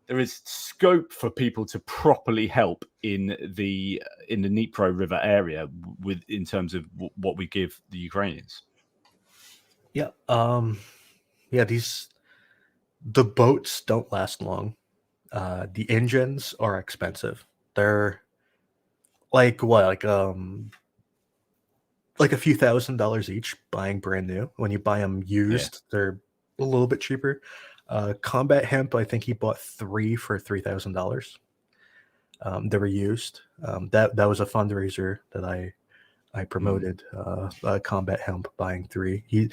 scope for people to properly help in the Dnipro River area in terms of what we give the Ukrainians. Yeah. Yeah, the boats don't last long. The engines are expensive. They're like what, like a few $1,000s each buying brand new. When you buy them used, they're a little bit cheaper. Combat Hemp, I think he bought 3 for $3,000. They were used. That was a fundraiser that I promoted. Combat Hemp buying 3.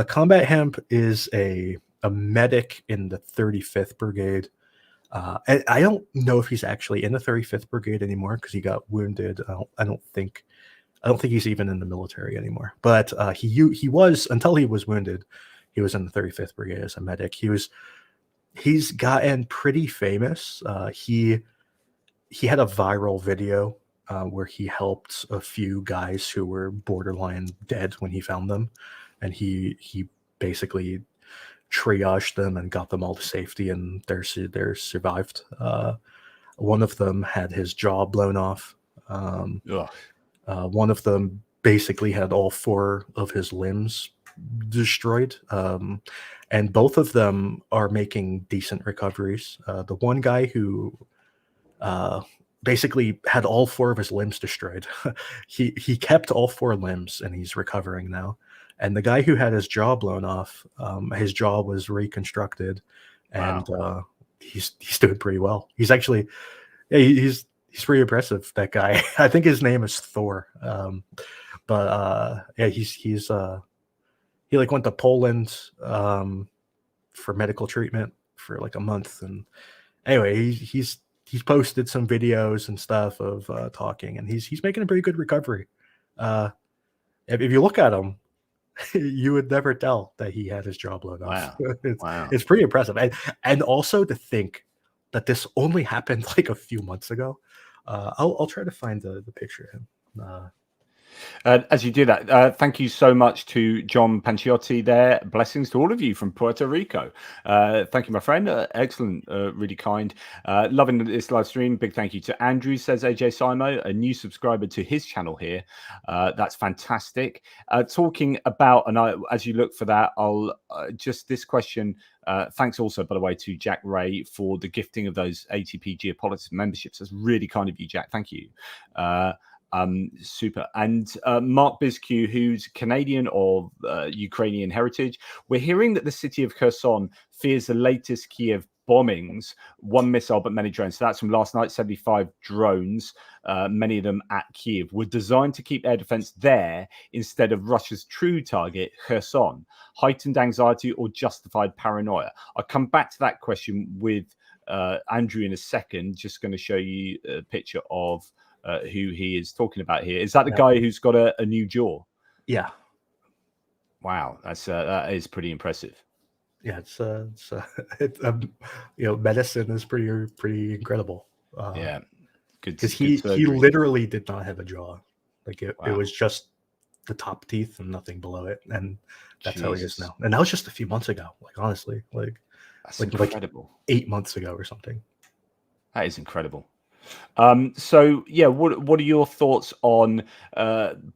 Combat Hemp is a medic in the 35th Brigade. I don't know if he's actually in the 35th Brigade anymore because he got wounded. I don't think he's even in the military anymore. But he was, until he was wounded, he was in the 35th Brigade as a medic. He's gotten pretty famous. He had a viral video where he helped a few guys who were borderline dead when he found them, and he basically triaged them and got them all to safety, and they're survived. One of them had his jaw blown off. One of them basically had all 4 of his limbs destroyed, and both of them are making decent recoveries. The one guy who basically had all 4 of his limbs destroyed, he kept all 4 limbs and he's recovering now. And the guy who had his jaw blown off, his jaw was reconstructed, and he's doing pretty well. He's actually, yeah, he's pretty impressive, that guy. I think his name is Thor. Yeah, he like went to Poland for medical treatment for like a month, and anyway, he's posted some videos and stuff of talking, and he's making a pretty good recovery. If you look at him, you would never tell that he had his jaw blown off. It's pretty impressive, and also to think that this only happened like a few months ago. I'll try to find the picture of him. As you do that, thank you so much to John Panciotti there. Blessings to all of you from Puerto Rico. Thank you, my friend. Excellent, really kind. Loving this live stream. Big thank you to Andrew, says AJ Simo, a new subscriber to his channel here. That's fantastic. Talking about, and as you look for that, I'll just this question. Thanks also, by the way, to Jack Ray for the gifting of those ATP Geopolitical memberships. That's really kind of you, Jack. Thank you. Super. And Mark Biscu, who's Canadian of Ukrainian heritage, we're hearing that the city of Kherson fears the latest Kiev bombings, 1 missile but many drones. So that's from last night. 75 drones, many of them at Kiev, were designed to keep air defense there instead of Russia's true target, Kherson. Heightened anxiety or justified paranoia? I'll come back to that question with Andrew in a second. Just going to show you a picture of who he is talking about here. Is that the guy who's got a new jaw? Yeah. Wow, that is pretty impressive. Yeah, it's medicine is pretty incredible. Yeah, good. Because he literally did not have a jaw. Like it was just the top teeth and nothing below it, and that's how he is now. And that was just a few months ago. Like honestly, like That's like incredible. 8 months ago or something. That is incredible. So yeah, what are your thoughts on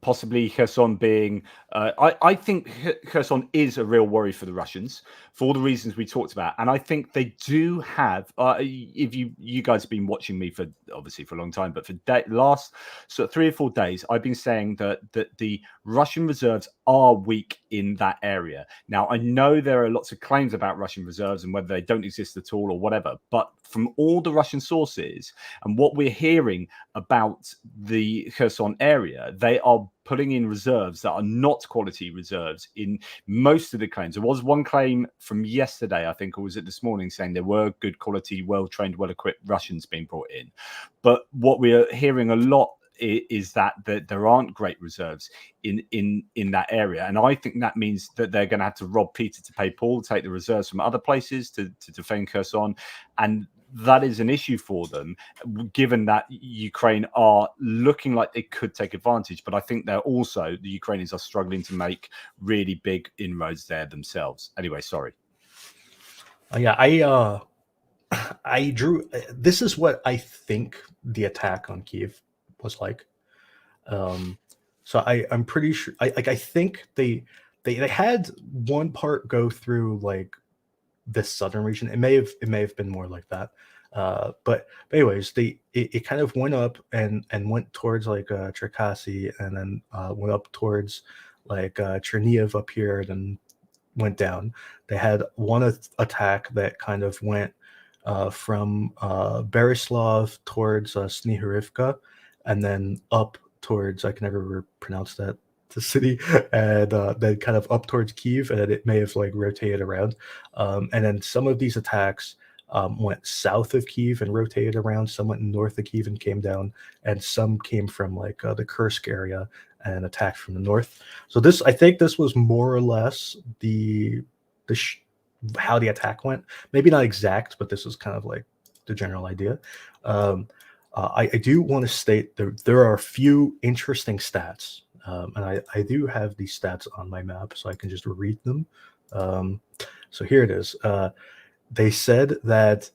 possibly Kherson being? I think Kherson is a real worry for the Russians for all the reasons we talked about, and I think they do have. If you guys have been watching me for obviously for a long time, but for last sort of 3 or 4 days, I've been saying that the Russian reserves are weak in that area. Now I know there are lots of claims about Russian reserves and whether they don't exist at all or whatever, but from all the Russian sources and what we're hearing about the Kherson area, they are putting in reserves that are not quality reserves in most of the claims. There was one claim from yesterday, I think, or was it this morning, saying there were good quality, well-trained, well-equipped Russians being brought in. But what we're hearing a lot is that there aren't great reserves in that area, and I think that means that they're going to have to rob Peter to pay Paul, take the reserves from other places to defend Kherson, and that is an issue for them, given that Ukraine are looking like they could take advantage. But I think they're also, the Ukrainians are struggling to make really big inroads there themselves. Anyway, sorry. Yeah, I drew. This is what I think the attack on Kiev was like. So I'm pretty sure. I think they had one part go through like this southern region. It may have been more like that. But anyways, it kind of went up and went towards like Cherkasy, and then went up towards like Chernihiv up here, then went down. They had one attack that kind of went from Berislav towards Snihurivka, and then up towards, I can never pronounce that, the city, and then kind of up towards Kiev, and then it may have like rotated around. And then some of these attacks went south of Kiev and rotated around. Some went north of Kiev and came down, and some came from like the Kursk area and attacked from the north. So this, I think, this was more or less how the attack went. Maybe not exact, but this was kind of like the general idea. I do want to state there are a few interesting stats, and I do have these stats on my map, so I can just read them. So here it is. They said that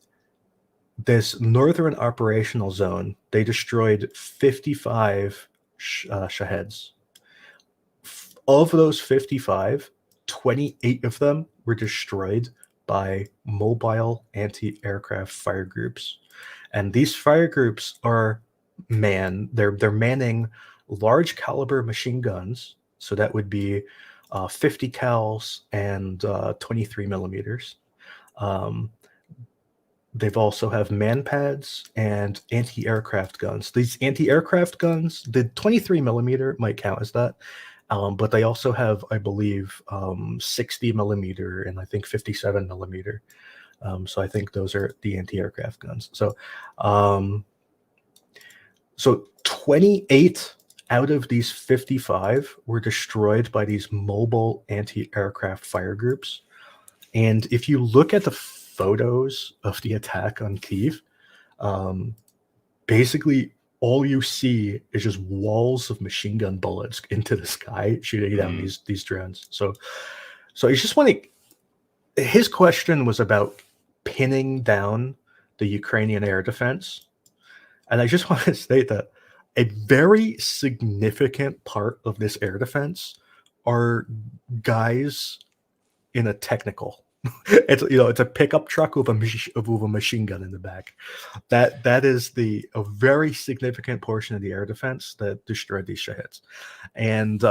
this northern operational zone, they destroyed 55 Shaheds. Of those 55, 28 of them were destroyed by mobile anti-aircraft fire groups. And these fire groups are they're manning large caliber machine guns. So that would be 50 cals and 23 millimeters. They've also have manpads and anti-aircraft guns. These anti-aircraft guns, the 23 millimeter might count as that. But they also have, I believe, 60 millimeter and I think 57 millimeter. So I think those are the anti-aircraft guns. So, so 28 out of these 55 were destroyed by these mobile anti-aircraft fire groups. And if you look at the photos of the attack on Kyiv, basically all you see is just walls of machine gun bullets into the sky shooting down these drones. So I just want to. His question was about pinning down the Ukrainian air defense, and I just want to state that a very significant part of this air defense are guys in a technical. It's a pickup truck with a machine gun in the back. That is a very significant portion of the air defense that destroyed these Shaheds, and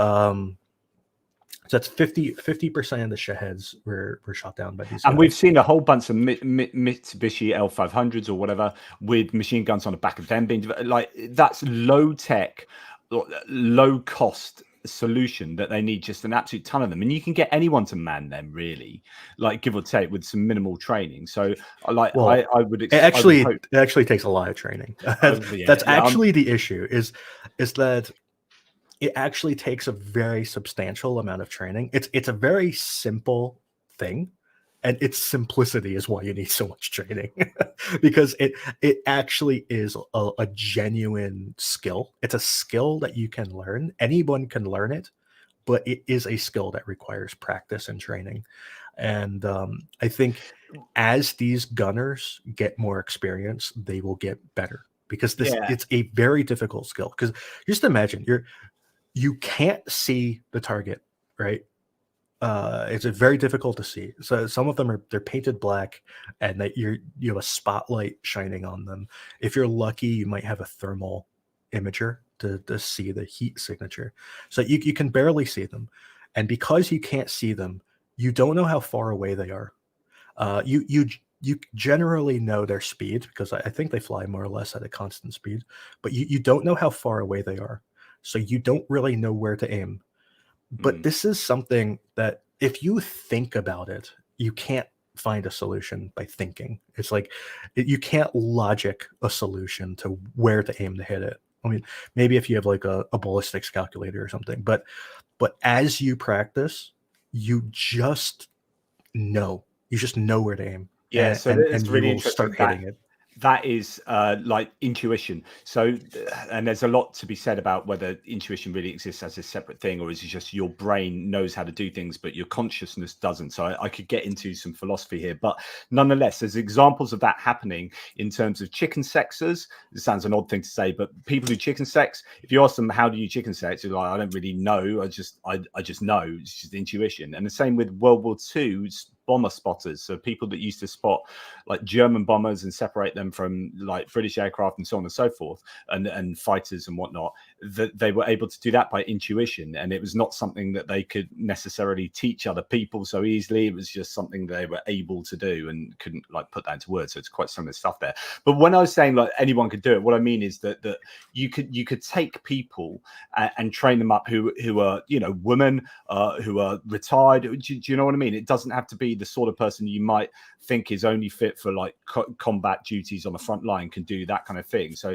so that's 50% of the Shaheds were shot down by these guys. And we've seen a whole bunch of Mitsubishi L500s or whatever with machine guns on the back of them being like, that's low tech, low cost solution that they need just an absolute ton of them, and you can get anyone to man them, really, like give or take, with some minimal training. So like, well, I would it actually takes a lot of training. That's actually the issue is that it actually takes a very substantial amount of training. It's a very simple thing, and its simplicity is why you need so much training, because it actually is a genuine skill. It's a skill that you can learn. Anyone can learn it, but it is a skill that requires practice and training. And I think as these gunners get more experience, they will get better, because Yeah. it's a very difficult skill. Because just imagine you can't see the target, right? It's very difficult to see. So some of them they're painted black, and that you have a spotlight shining on them. If you're lucky, you might have a thermal imager to see the heat signature. So you can barely see them, and because you can't see them, you don't know how far away they are. You generally know their speed, because I think they fly more or less at a constant speed, but you don't know how far away they are, so you don't really know where to aim. But this is something that if you think about it, you can't find a solution by thinking. It's like you can't logic a solution to where to aim to hit it. I mean, maybe if you have like a ballistics calculator or something, but as you practice, you just know. You just know where to aim. Yeah, so it's and you really will interesting start hitting it. that is like intuition. So, and there's a lot to be said about whether intuition really exists as a separate thing, or is it just your brain knows how to do things, but your consciousness doesn't. So I could get into some philosophy here, but nonetheless, there's examples of that happening in terms of chicken sexers. It sounds an odd thing to say, but people who chicken sex, if you ask them, how do you chicken sex? They're like, I don't really know. I just know. It's just intuition. And the same with World War II's bomber spotters. So people that used to spot like German bombers and separate them from like British aircraft and so on and so forth, and fighters and whatnot, that they were able to do that by intuition. And it was not something that they could necessarily teach other people so easily. It was just something they were able to do and couldn't like put that into words. So it's quite similar stuff there. But when I was saying like anyone could do it, what I mean is that you could take people and train them up who are, you know, women who are retired. Do you know what I mean? It doesn't have to be the sort of person you might think is only fit for like combat duties on the front line can do that kind of thing. So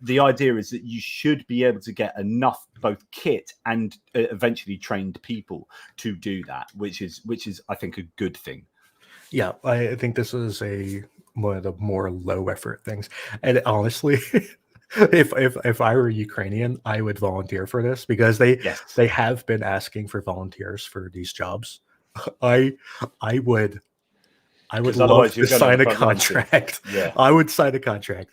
the idea is that you should be able to get enough both kit and eventually trained people to do that, which is I think a good thing. Yeah, I think this is one of the more low effort things. And honestly, if I were Ukrainian, I would volunteer for this, because they have been asking for volunteers for these jobs. I would love to sign a contract. Yeah, I would sign a contract.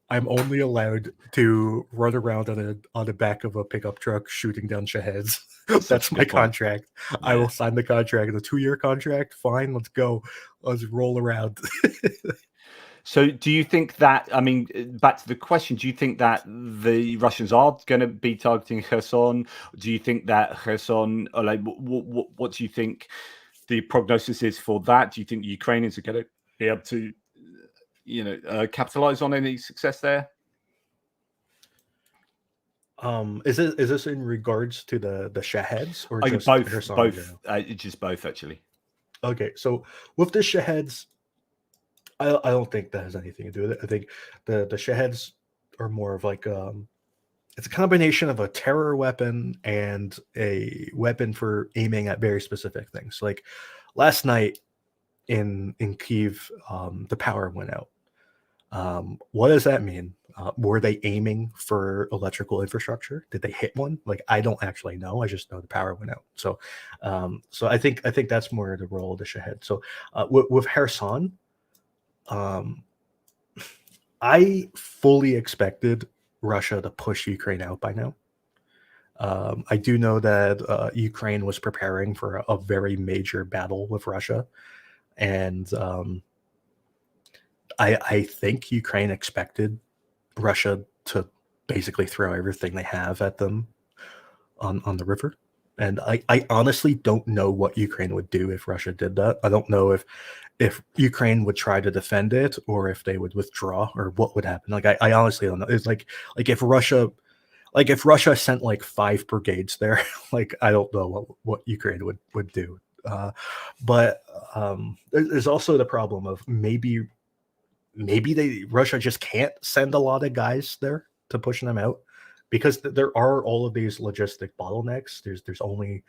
I'm only allowed to run around on the back of a pickup truck shooting down Shaheds. That's my contract. Yeah. I will sign the contract. The 2-year contract. Fine, let's go. Let's roll around. So do you think that, I mean, back to the question, do you think that the Russians are going to be targeting Kherson? Do you think that Kherson, or like, what do you think the prognosis is for that? Do you think the Ukrainians are going to be able to, you know, capitalize on any success there? Is this in regards to the Shaheds, or just both? Kherson? Both, just both actually. Okay, so with the Shaheds, I don't think that has anything to do with it. I think the Shaheds are more of like it's a combination of a terror weapon and a weapon for aiming at very specific things. Like last night in Kyiv, the power went out. What does that mean? Were they aiming for electrical infrastructure? Did they hit one? Like, I don't actually know. I just know the power went out. So, so I think that's more the role of the Shahed. So, with Kherson, I fully expected Russia to push Ukraine out by now. I do know that Ukraine was preparing for a very major battle with Russia, and I think Ukraine expected Russia to basically throw everything they have at them on the river. And I honestly don't know what Ukraine would do if Russia did that. I don't know if Ukraine would try to defend it, or if they would withdraw, or what would happen. Like, I honestly don't know. It's like if Russia sent like 5 brigades there, like, I don't know what Ukraine would do. But there's also the problem of maybe Russia just can't send a lot of guys there to push them out, because there are all of these logistic bottlenecks. There's only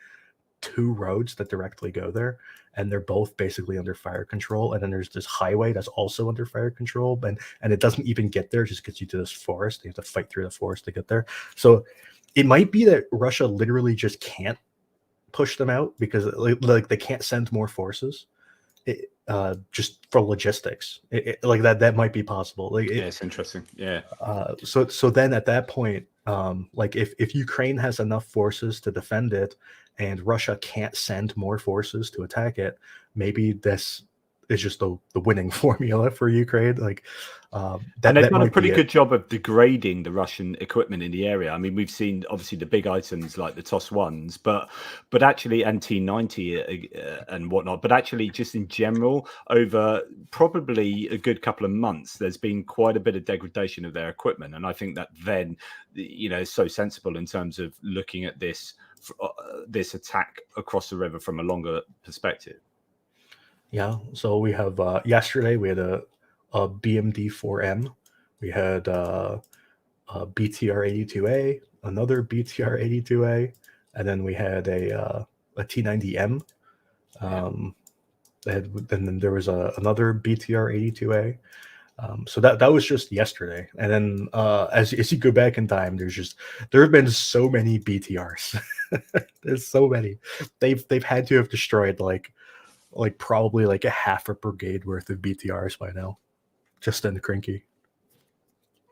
2 roads that directly go there, and they're both basically under fire control. And then there's this highway that's also under fire control, and it doesn't even get there; it just gets you to this forest. You have to fight through the forest to get there. So it might be that Russia literally just can't push them out, because like they can't send more forces. just for logistics. Like that might be possible. Like Yeah, it's interesting. Yeah. so then at that point, like if Ukraine has enough forces to defend it, and Russia can't send more forces to attack it, maybe this is just the winning formula for Ukraine. Like And they've that done a might pretty be it. good job of degrading the Russian equipment in the area. I mean, we've seen obviously the big items like the TOS ones, but actually and T90 and whatnot. But actually, just in general, over probably a good couple of months, there's been quite a bit of degradation of their equipment. And I think that then, is so sensible in terms of looking at this attack across the river from a longer perspective. Yeah. So we have yesterday we had a BMD-4M. We had a BTR-82A, another BTR-82A, and then we had a T90M. And then there was another BTR-82A. So that was just yesterday, and then as you go back in time, there have been so many BTRs. There's so many. They've had to have destroyed like probably like a half a brigade worth of BTRs by now, just in the Krinky.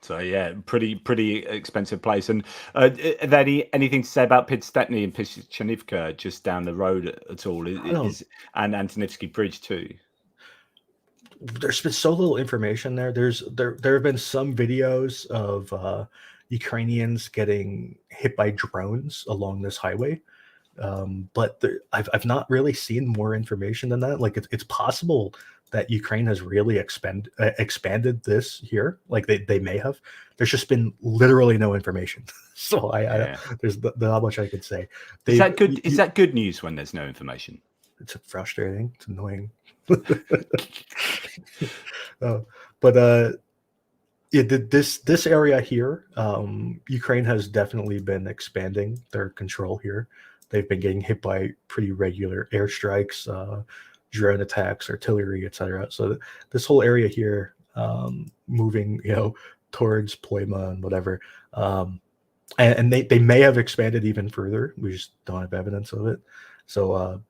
So yeah, pretty expensive place. And are there anything to say about Pidstetny and Pishchenivka just down the road at all? And Antonivsky Bridge too? There's been so little information there. There have been some videos of Ukrainians getting hit by drones along this highway, but I've not really seen more information than that. Like it's possible that Ukraine has really expanded this here. Like they may have. There's just been literally no information. So there's not much I could say. Is that good? Is that good news when there's no information? It's frustrating. It's annoying. But this area here, Ukraine has definitely been expanding their control here. They've been getting hit by pretty regular airstrikes, drone attacks, artillery, etc. So this whole area here, moving towards Ploima and whatever, and they may have expanded even further. We just don't have evidence of it. So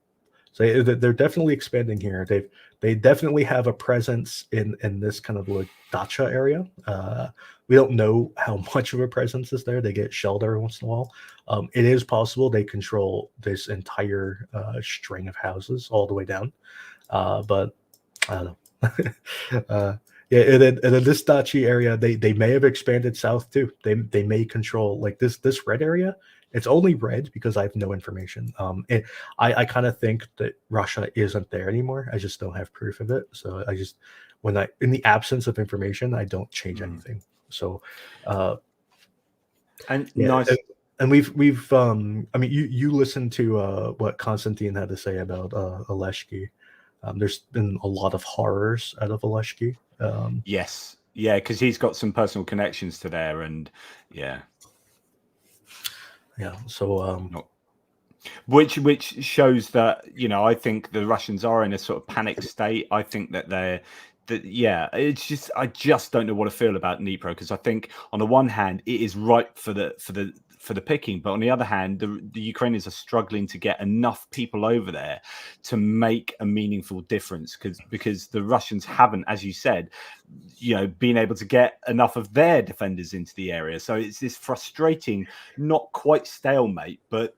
they're definitely expanding here. They definitely have a presence in this kind of like dacha area. We don't know how much of a presence is there. They get shelled every once in a while. It is possible they control this entire string of houses all the way down. But I don't know. Yeah, and then this dachi area, they may have expanded south too. They may control like this red area. It's only red because I have no information. I kind of think that Russia isn't there anymore. I just don't have proof of it. So in the absence of information, I don't change anything. So, and yeah, nice. And we've I mean, you listened to what Konstantin had to say about Oleshki. There's been a lot of horrors out of Oleshki. Yes, yeah, because he's got some personal connections to there, and yeah. So which shows that I think the Russians are in a sort of panic state. I think that it's just I just don't know what to feel about Dnipro, because I think on the one hand it is ripe for the picking, but on the other hand the Ukrainians are struggling to get enough people over there to make a meaningful difference, because the Russians haven't, as you said, been able to get enough of their defenders into the area. So it's this frustrating, not quite stalemate, but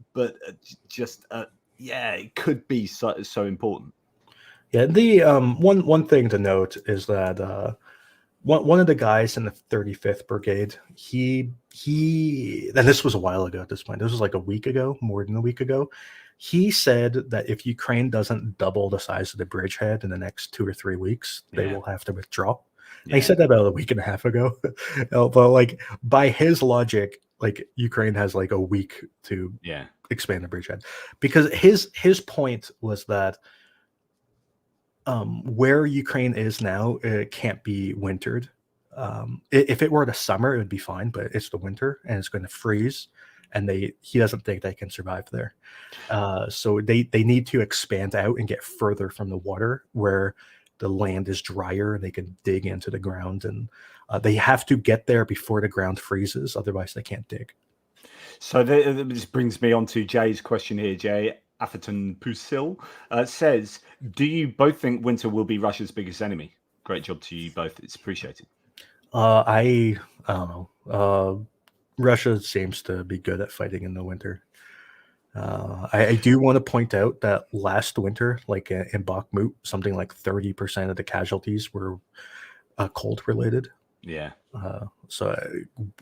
just it could be so important. Yeah, the one thing to note is that one of the guys in the 35th Brigade, he and this was a while ago at this point. This was like a week ago, more than a week ago. He said that if Ukraine doesn't double the size of the bridgehead in the next 2 or 3 weeks, they will have to withdraw. And he said that about a week and a half ago. But like by his logic, like Ukraine has like a week to expand the bridgehead, because his point was that where Ukraine is now, it can't be wintered. If it were the summer, it would be fine, but it's the winter and it's going to freeze, and he doesn't think they can survive there. So they need to expand out and get further from the water where the land is drier and they can dig into the ground, and they have to get there before the ground freezes, otherwise they can't dig. So this brings me on to Jay's question here. Jay, Atherton Pusil says, do you both think winter will be Russia's biggest enemy? Great job to you both. It's appreciated. I don't know. Russia seems to be good at fighting in the winter. I do want to point out that last winter, like in Bakhmut, something like 30% of the casualties were cold related. Yeah. So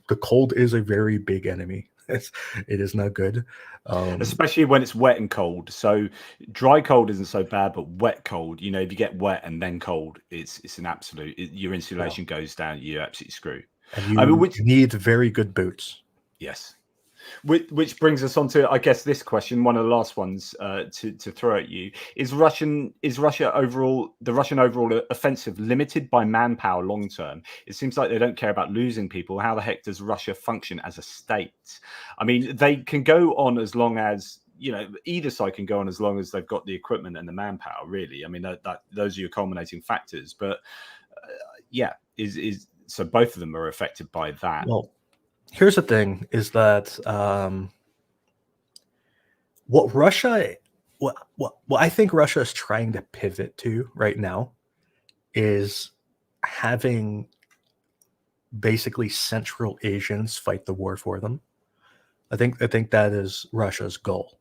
the cold is a very big enemy. It is not good. Especially when it's wet and cold. So dry cold isn't so bad, but wet cold, you know, if you get wet and then cold, it's an absolute, your insulation goes down, you're absolutely screwed. And you need very good boots. Yes. Which brings us on to, I guess, this question, one of the last ones to throw at you. Is the Russian overall offensive limited by manpower long term? It seems like they don't care about losing people. How the heck does Russia function as a state? I mean, they can go on as long as, you know, either side can go on as long as they've got the equipment and the manpower, really. I mean, those are your culminating factors. But so both of them are affected by that. Well, here's the thing: is that what I think Russia is trying to pivot to right now is having basically Central Asians fight the war for them. I think that is Russia's goal.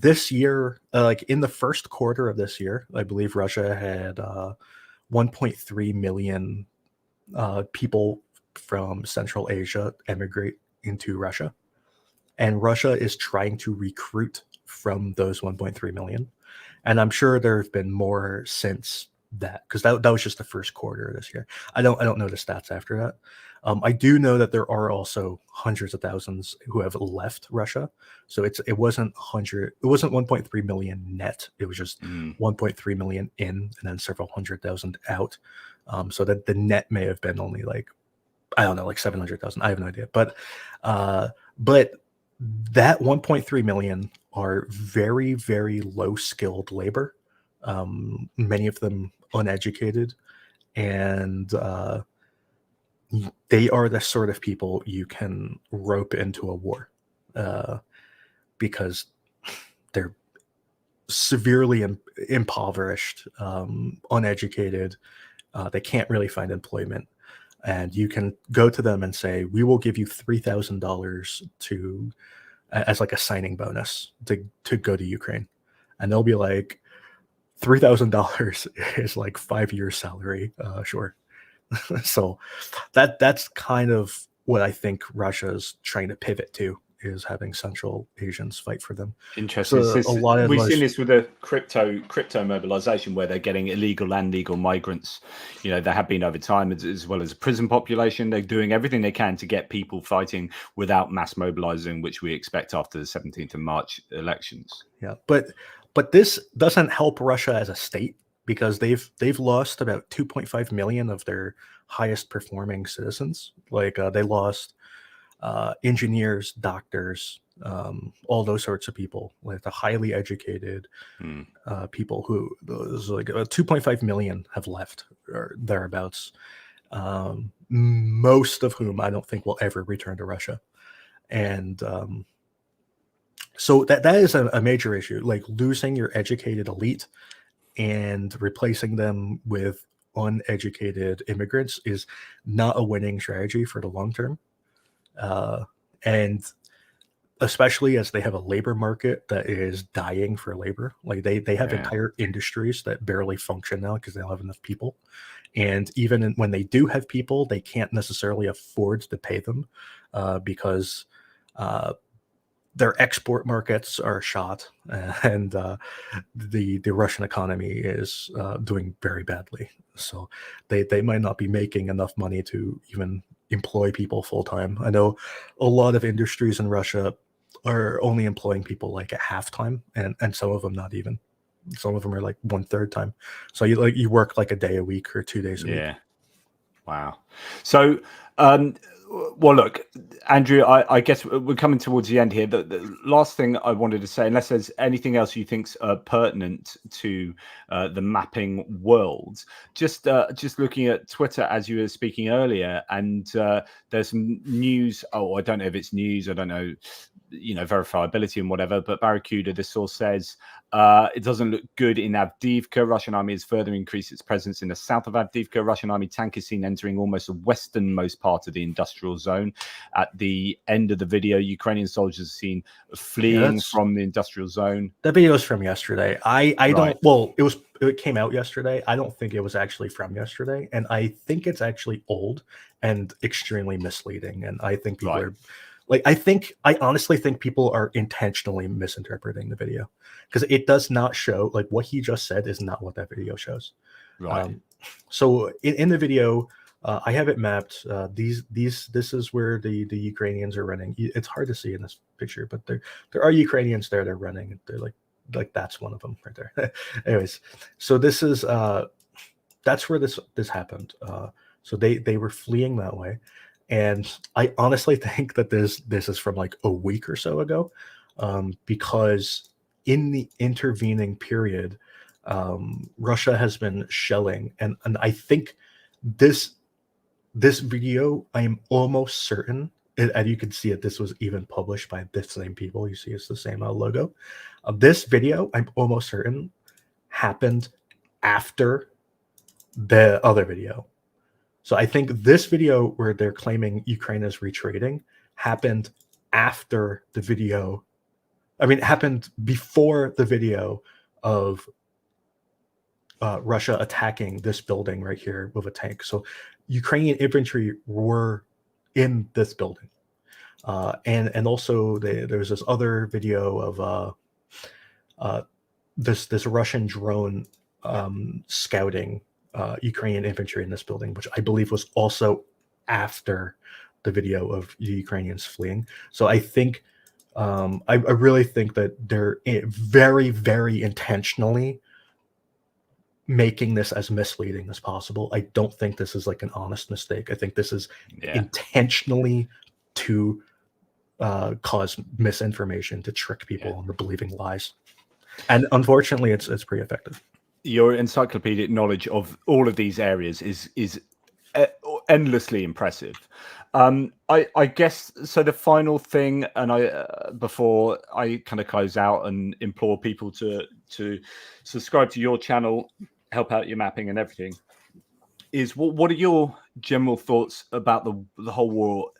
This year, like in the first quarter of this year, I believe Russia had 1.3 million people from Central Asia emigrate into Russia. And Russia is trying to recruit from those 1.3 million. And I'm sure there have been more since that, because that was just the first quarter of this year. I don't know the stats after that. I do know that there are also hundreds of thousands who have left Russia. So it wasn't 1.3 million net. It was just 1.3 million in and then several 100,000 out. So that the net may have been only like, I don't know, like 700,000. I have no idea. But that 1.3 million are very, very low skilled labor. Many of them uneducated, and they are the sort of people you can rope into a war because they're severely impoverished, uneducated. They can't really find employment. And you can go to them and say, we will give you $3,000 as like a signing bonus to go to Ukraine. And they'll be like, $3,000 is like 5 years salary. Sure. So that's kind of what I think Russia's trying to pivot to, is having Central Asians fight for them. Interesting. So we've seen this with the crypto mobilization, where they're getting illegal and legal migrants. You know, there have been over time, as well as a prison population. They're doing everything they can to get people fighting without mass mobilizing, which we expect after the 17th of March elections. Yeah, but this doesn't help Russia as a state, because they've lost about 2.5 million of their highest performing citizens. Like they lost engineers, doctors, all those sorts of people, like the highly educated people who like 2.5 million have left or thereabouts. Most of whom I don't think will ever return to Russia. And so that is a major issue, like losing your educated elite and replacing them with uneducated immigrants is not a winning strategy for the long term. And especially as they have a labor market that is dying for labor. Like they have entire industries that barely function now because they don't have enough people. And even when they do have people, they can't necessarily afford to pay them because their export markets are shot, and the Russian economy is doing very badly. So they might not be making enough money to even employ people full time. I know a lot of industries in Russia are only employing people like at halftime, and some of them not even. Some of them are like 1/3 time. So you work like a day a week or 2 days a week. Yeah. Wow. So, well, look, Andrew, I guess we're coming towards the end here. The last thing I wanted to say, unless there's anything else you think's pertinent to the mapping world, just looking at Twitter as you were speaking earlier, and there's some news. Oh, I don't know if it's news. I don't know, verifiability and whatever. But Barracuda, the source says, it doesn't look good in Avdiivka. Russian army has further increased its presence in the south of Avdiivka. Russian army tank is seen entering almost the westernmost part of the industrial zone. At the end of the video, Ukrainian soldiers are seen fleeing from the industrial zone. That video is from yesterday. I don't. Well, it came out yesterday. I don't think it was actually from yesterday, and I think it's actually old and extremely misleading. And I think people are. I honestly think people are intentionally misinterpreting the video because it does not show, like, what he just said is not what that video shows. Right. So in the video, I have it mapped. This is where the Ukrainians are running. It's hard to see in this picture, but there are Ukrainians there. They're running. They're like that's one of them right there. Anyways, so this is that's where this happened. So they were fleeing that way. And I honestly think that this is from like a week or so ago, because in the intervening period, Russia has been shelling, and I think this video, I am almost certain, and you can see it, this was even published by the same people. You see, it's the same logo. This video, I'm almost certain, happened after the other video. So I think this video where they're claiming Ukraine is retreating happened after the video. I mean, it happened before the video of Russia attacking this building right here with a tank. So Ukrainian infantry were in this building. And also there's this other video of this Russian drone scouting Ukrainian infantry in this building, which I believe was also after the video of the Ukrainians fleeing. So I think, I really think that they're very, very intentionally making this as misleading as possible. I don't think this is like an honest mistake. I think this is intentionally to cause misinformation, to trick people into believing lies. And unfortunately, it's pretty effective. Your encyclopedic knowledge of all of these areas is endlessly impressive. I guess so. The final thing, and before I kind of close out and implore people to subscribe to your channel, help out your mapping and everything, is what are your general thoughts about the whole war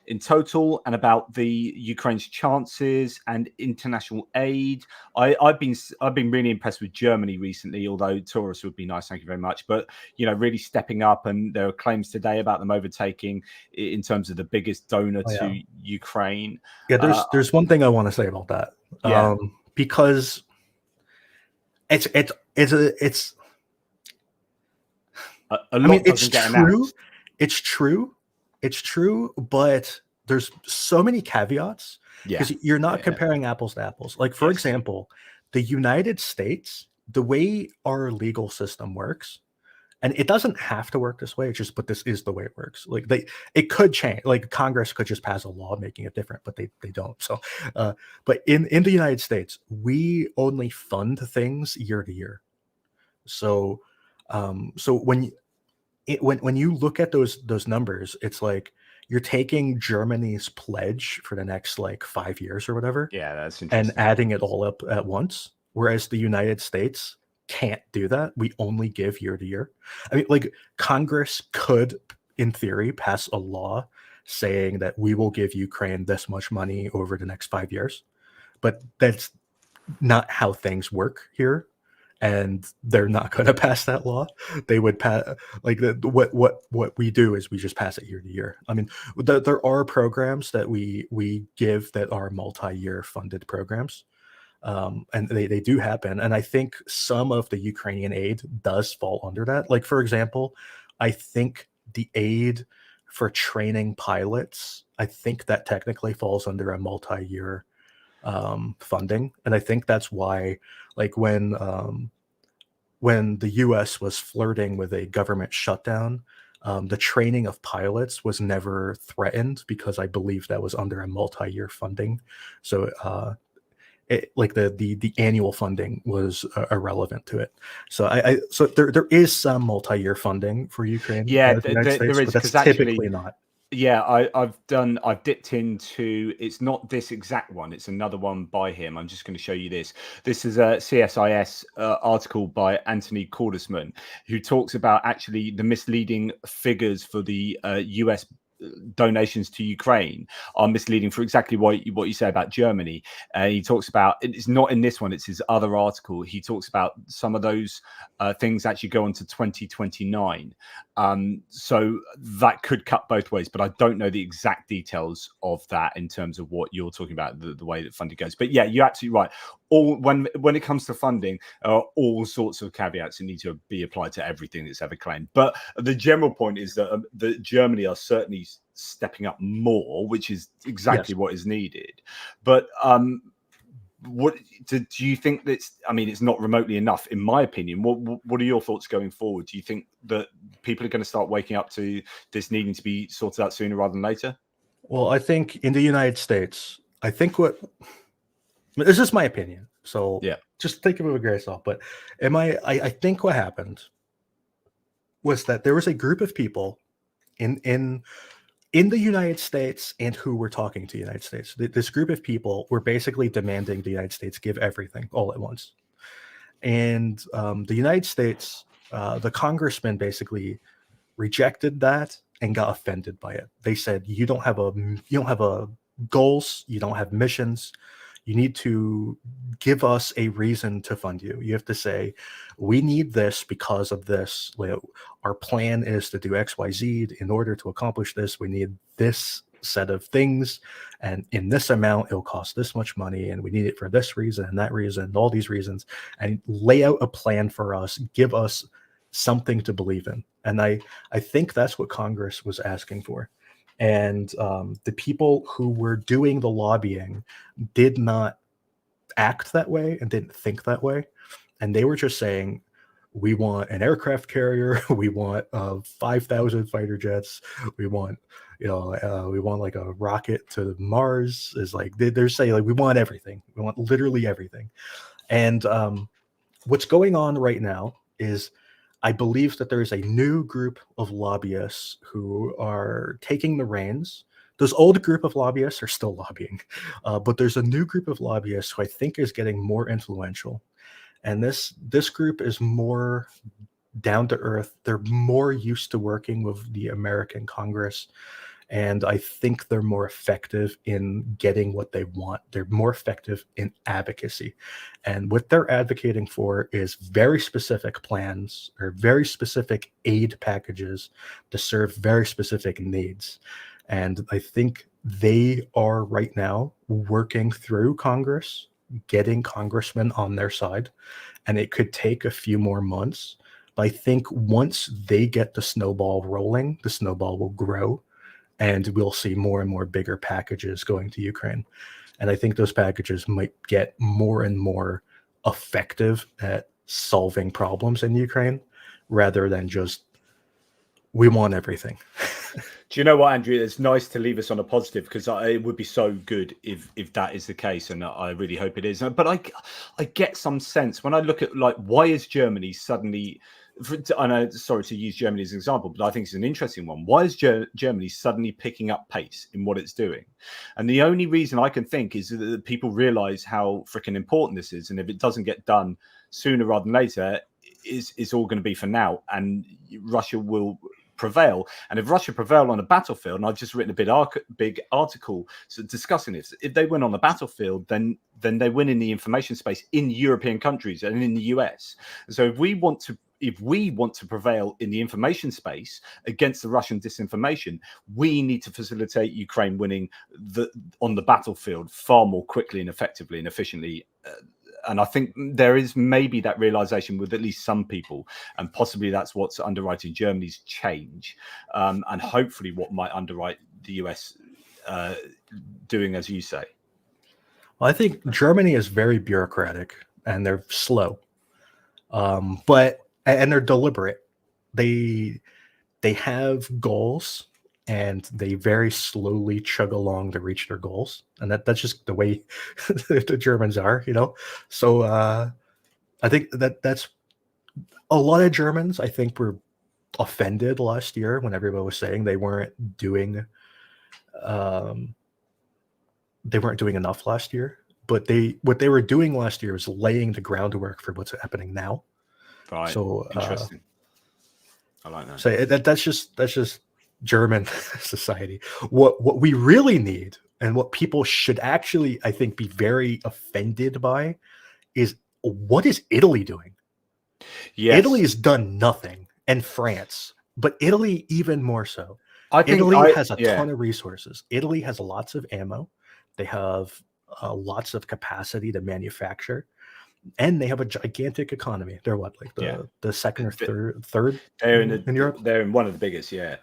in total, and about the Ukraine's chances and international aid? I've been really impressed with Germany recently, although tourists would be nice, thank you very much. But really stepping up, and there are claims today about them overtaking in terms of the biggest donor to Ukraine. Yeah, there's one thing I want to say about that. Because it's It's true, but there's so many caveats because you're not comparing apples to apples. Like, for example, the United States, the way our legal system works, and it doesn't have to work this way, but this is the way it works. Like, it could change. Like, Congress could just pass a law making it different, but they don't. So, but in the United States, we only fund things year to year. So, when you look at those numbers, it's like you're taking Germany's pledge for the next like 5 years or whatever, that's interesting, and adding it all up at once. Whereas the United States can't do that. We only give year to year. I mean, like, Congress could, in theory, pass a law saying that we will give Ukraine this much money over the next 5 years, but that's not how things work here. And they're not going to pass that law. They would pass, like, what we do is we just pass it year to year. I mean, there are programs that we give that are multi-year funded programs, and they do happen. And I think some of the Ukrainian aid does fall under that. Like, for example, I think the aid for training pilots, I think that technically falls under a multi-year funding. And I think that's why, like, when the US was flirting with a government shutdown, The training of pilots was never threatened because I believe that was under a multi-year funding. So like the annual funding was irrelevant to it. So there is some multi-year funding for Ukraine Yeah, by the United States, there is, but that's because actually, typically not. yeah, I've dipped into, it's not this exact one, it's another one by him. I'm just going to show you this. This is a CSIS article by Anthony Cordesman, who talks about actually the misleading figures for the US donations to Ukraine are misleading for exactly what you say about Germany. He talks about, it's not in this one, it's his other article. He talks about some of those things actually go on to 2029. So that could cut both ways, but I don't know the exact details of that in terms of what you're talking about, the way that funding goes. But yeah, you're absolutely right. All when it comes to funding, all sorts of caveats that need to be applied to everything that's ever claimed. But the general point is that Germany are certainly stepping up more, which is exactly what is needed. But what do you think that's, I mean, it's not remotely enough, in my opinion. What are your thoughts going forward? Do you think that people are going to start waking up to this needing to be sorted out sooner rather than later? Well, I think in the United States, I think this is my opinion, so Yeah. just take it with a grain of salt. But I think what happened was that there was a group of people in the United States and who were talking to the United States. This group of people were basically demanding the United States give everything all at once. And the United States, the congressman basically rejected that and got offended by it. They said, you don't have a goals, you don't have missions. You need to give us a reason to fund you. You have to say, we need this because of this. Our plan is to do XYZ. In order to accomplish this, we need this set of things. And in this amount, it'll cost this much money. And we need it for this reason and that reason, and all these reasons. And lay out a plan for us. Give us something to believe in. And I think that's what Congress was asking for. And the people who were doing the lobbying did not act that way and didn't think that way. And they were just saying, we want an aircraft carrier, we want 5,000 fighter jets, we want we want like a rocket to Mars. Is like they're saying, like, we want everything, we want literally everything. And what's going on right now is, I believe that there is a new group of lobbyists who are taking the reins. Those old group of lobbyists are still lobbying, but there's a new group of lobbyists who I think is getting more influential. And this group is more down to earth. They're more used to working with the American Congress. And I think they're more effective in getting what they want. They're more effective in advocacy. And what they're advocating for is very specific plans or very specific aid packages to serve very specific needs. And I think they are right now working through Congress, getting congressmen on their side. And it could take a few more months. But I think once they get the snowball rolling, the snowball will grow. And we'll see more and more bigger packages going to Ukraine. And I think those packages might get more and more effective at solving problems in Ukraine rather than just, we want everything. Do you know what, Andrew? It's nice to leave us on a positive, because it would be so good if that is the case, and I really hope it is. But I get some sense when I look at, like, why is Germany suddenly, I know, sorry to use Germany as an example, but I think it's an interesting one. Why is Germany suddenly picking up pace in what it's doing? And the only reason I can think is that people realize how freaking important this is. And if it doesn't get done sooner rather than later, it's all going to be for now. And Russia will prevail. And if Russia prevail on a battlefield, and I've just written a big article discussing this, if they win on the battlefield, then they win in the information space in European countries and in the US. And so if we want to prevail in the information space against the Russian disinformation, we need to facilitate Ukraine winning on the battlefield far more quickly and effectively and efficiently. And I think there is maybe that realization with at least some people, and possibly that's what's underwriting Germany's change, and hopefully what might underwrite the US doing as you say. Well, I think Germany is very bureaucratic and they're slow, but they're deliberate. They they have goals, and they very slowly chug along to reach their goals, and that's just the way the Germans are, you know. So I think that's a lot of Germans, I think, were offended last year when everybody was saying um, they weren't doing enough last year. But what they were doing last year was laying the groundwork for what's happening now. Right. So Interesting. I like that. So that's just German society. What we really need, and what people should actually, I think, be very offended by, is what is Italy doing? Yes. Italy has done nothing, and France, but Italy even more so. I think Italy has a ton of resources. Italy has lots of ammo. They have lots of capacity to manufacture, and they have a gigantic economy. They're what, like the second or third They're in Europe? They're in one of the biggest, yeah.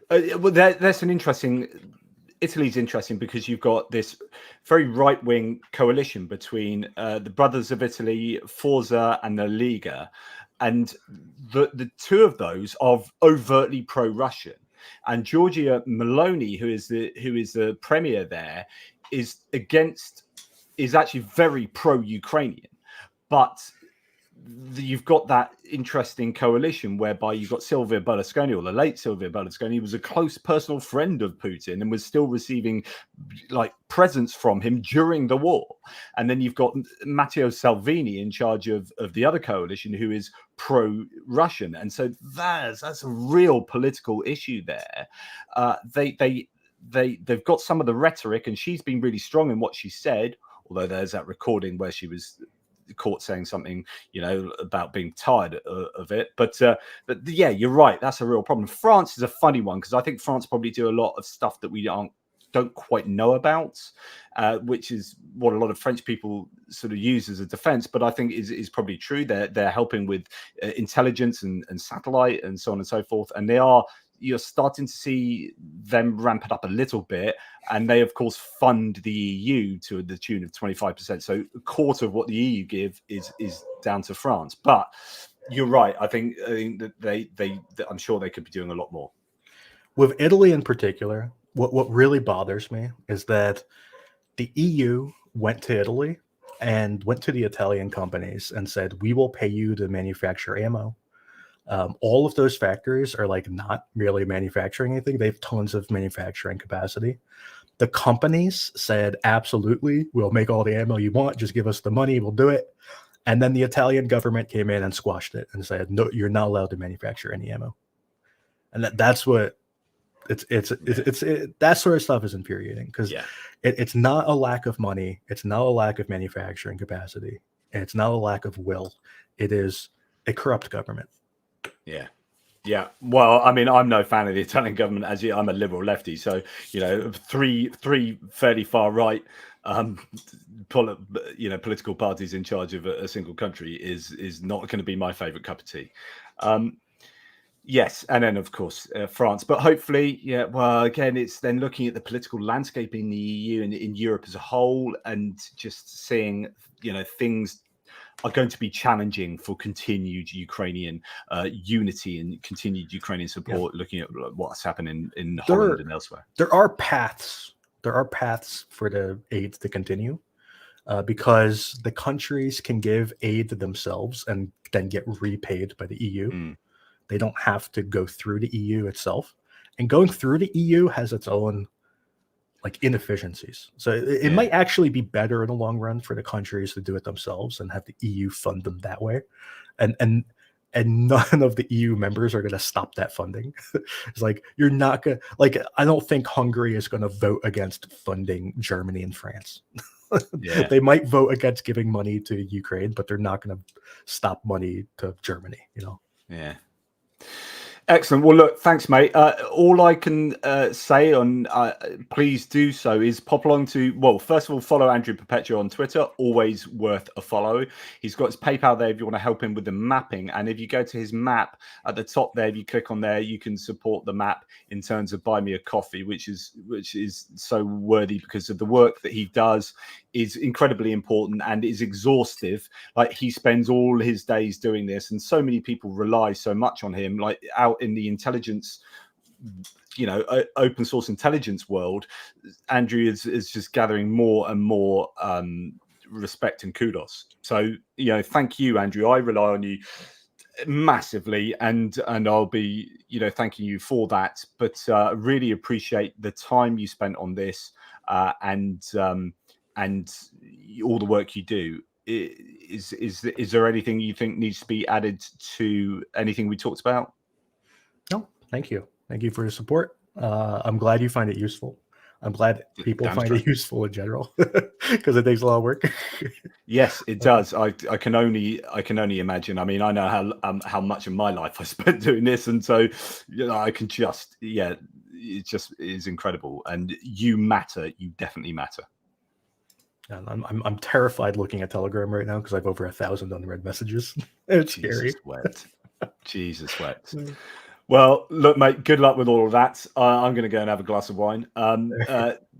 Well, that's an interesting. Italy's interesting because you've got this very right-wing coalition between the Brothers of Italy, Forza, and the Liga, and the two of those are overtly pro-Russian. And Giorgia Meloni, who is the premier there, is actually very pro-Ukrainian, but you've got that interesting coalition whereby you've got Silvio Berlusconi, or the late Silvio Berlusconi, was a close personal friend of Putin and was still receiving like presents from him during the war. And then you've got Matteo Salvini in charge of the other coalition, who is pro-Russian. And so that's a real political issue there. They've got some of the rhetoric, and she's been really strong in what she said, although there's that recording where she was caught saying something, about being tired of it. But yeah, you're right. That's a real problem. France is a funny one because I think France probably do a lot of stuff that we don't quite know about, which is what a lot of French people sort of use as a defense. But I think is probably true. They're helping with intelligence and satellite and so on and so forth. And you're starting to see them ramp it up a little bit. And they, of course, fund the EU to the tune of 25%. So a quarter of what the EU give is down to France. But you're right. I think that I'm sure they could be doing a lot more. With Italy in particular, what really bothers me is that the EU went to Italy and went to the Italian companies and said, we will pay you to manufacture ammo. All of those factories are like not really manufacturing anything. They have tons of manufacturing capacity. The companies said, absolutely, we'll make all the ammo you want. Just give us the money. We'll do it. And then the Italian government came in and squashed it and said, no, you're not allowed to manufacture any ammo. And that's what that sort of stuff is infuriating, because it's not a lack of money. It's not a lack of manufacturing capacity. And it's not a lack of will. It is a corrupt government. Yeah. Well, I mean, I'm no fan of the Italian government, as I'm a liberal lefty. So, three fairly far right, political parties in charge of a single country is not going to be my favorite cup of tea. Yes, and then of course France, but hopefully, well, again, it's then looking at the political landscape in the EU and in Europe as a whole, and just seeing, things are going to be challenging for continued Ukrainian unity and continued Ukrainian support. Looking at what's happening in Holland and elsewhere, there are paths for the aid to continue, because the countries can give aid to themselves and then get repaid by the EU. They don't have to go through the EU itself, and going through the EU has its own inefficiencies. So it might actually be better in the long run for the countries to do it themselves and have the EU fund them that way. And none of the EU members are going to stop that funding. It's you're not going to, I don't think Hungary is going to vote against funding Germany and France. They might vote against giving money to Ukraine, but they're not going to stop money to Germany, Yeah. Excellent. Well, look, thanks, mate. All I can say on please do so is pop along to, well, first of all, follow Andrew Perpetua on Twitter. Always worth a follow. He's got his PayPal there if you want to help him with the mapping. And if you go to his map at the top there, if you click on there, you can support the map in terms of buy me a coffee, which is so worthy because of the work that he does is incredibly important and is exhaustive. Like, he spends all his days doing this, and so many people rely so much on him, like out in the intelligence, open source intelligence world. Andrew is just gathering more and more respect and kudos. So, thank you, Andrew. I rely on you massively, and I'll be thanking you for that. But really appreciate the time you spent on this, and all the work you do. Is there anything you think needs to be added to anything we talked about? No, thank you for your support. I'm glad you find it useful. I'm glad people find it useful in general, because it takes a lot of work. Yes, it does. I can only imagine. I mean, I know how much of my life I spent doing this, and so I can just it just is incredible. And you matter. You definitely matter. And I'm terrified looking at Telegram right now because I have over 1,000 unread messages. It's scary. Jesus wept. Well, look, mate, good luck with all of that. I'm going to go and have a glass of wine.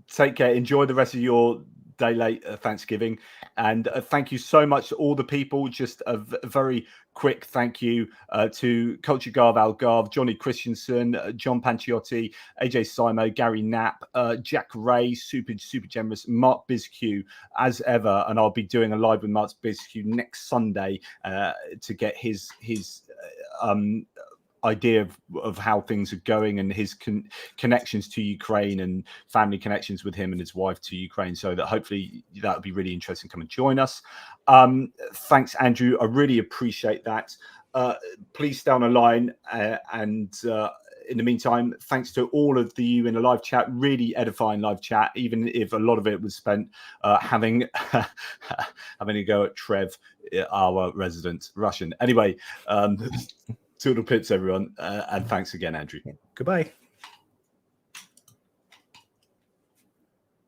Take care. Enjoy the rest of your day late Thanksgiving. And thank you so much to all the people. Just a very quick thank you to Culture Garv Al Garv, Johnny Christensen, John Panciotti, AJ Simo, Gary Knapp, Jack Ray, super generous, Mark Bizq, as ever. And I'll be doing a live with Mark Bizq next Sunday to get his idea of how things are going, and his connections to Ukraine and family connections with him and his wife to Ukraine. So that hopefully that would be really interesting. Come and join us. Thanks, Andrew. I really appreciate that. Please stay on the line. And in the meantime, thanks to all of you in the live chat, really edifying live chat, even if a lot of it was spent having a go at Trev, our resident Russian. Anyway, toodle pips, everyone. And thanks again, Andrew. Goodbye.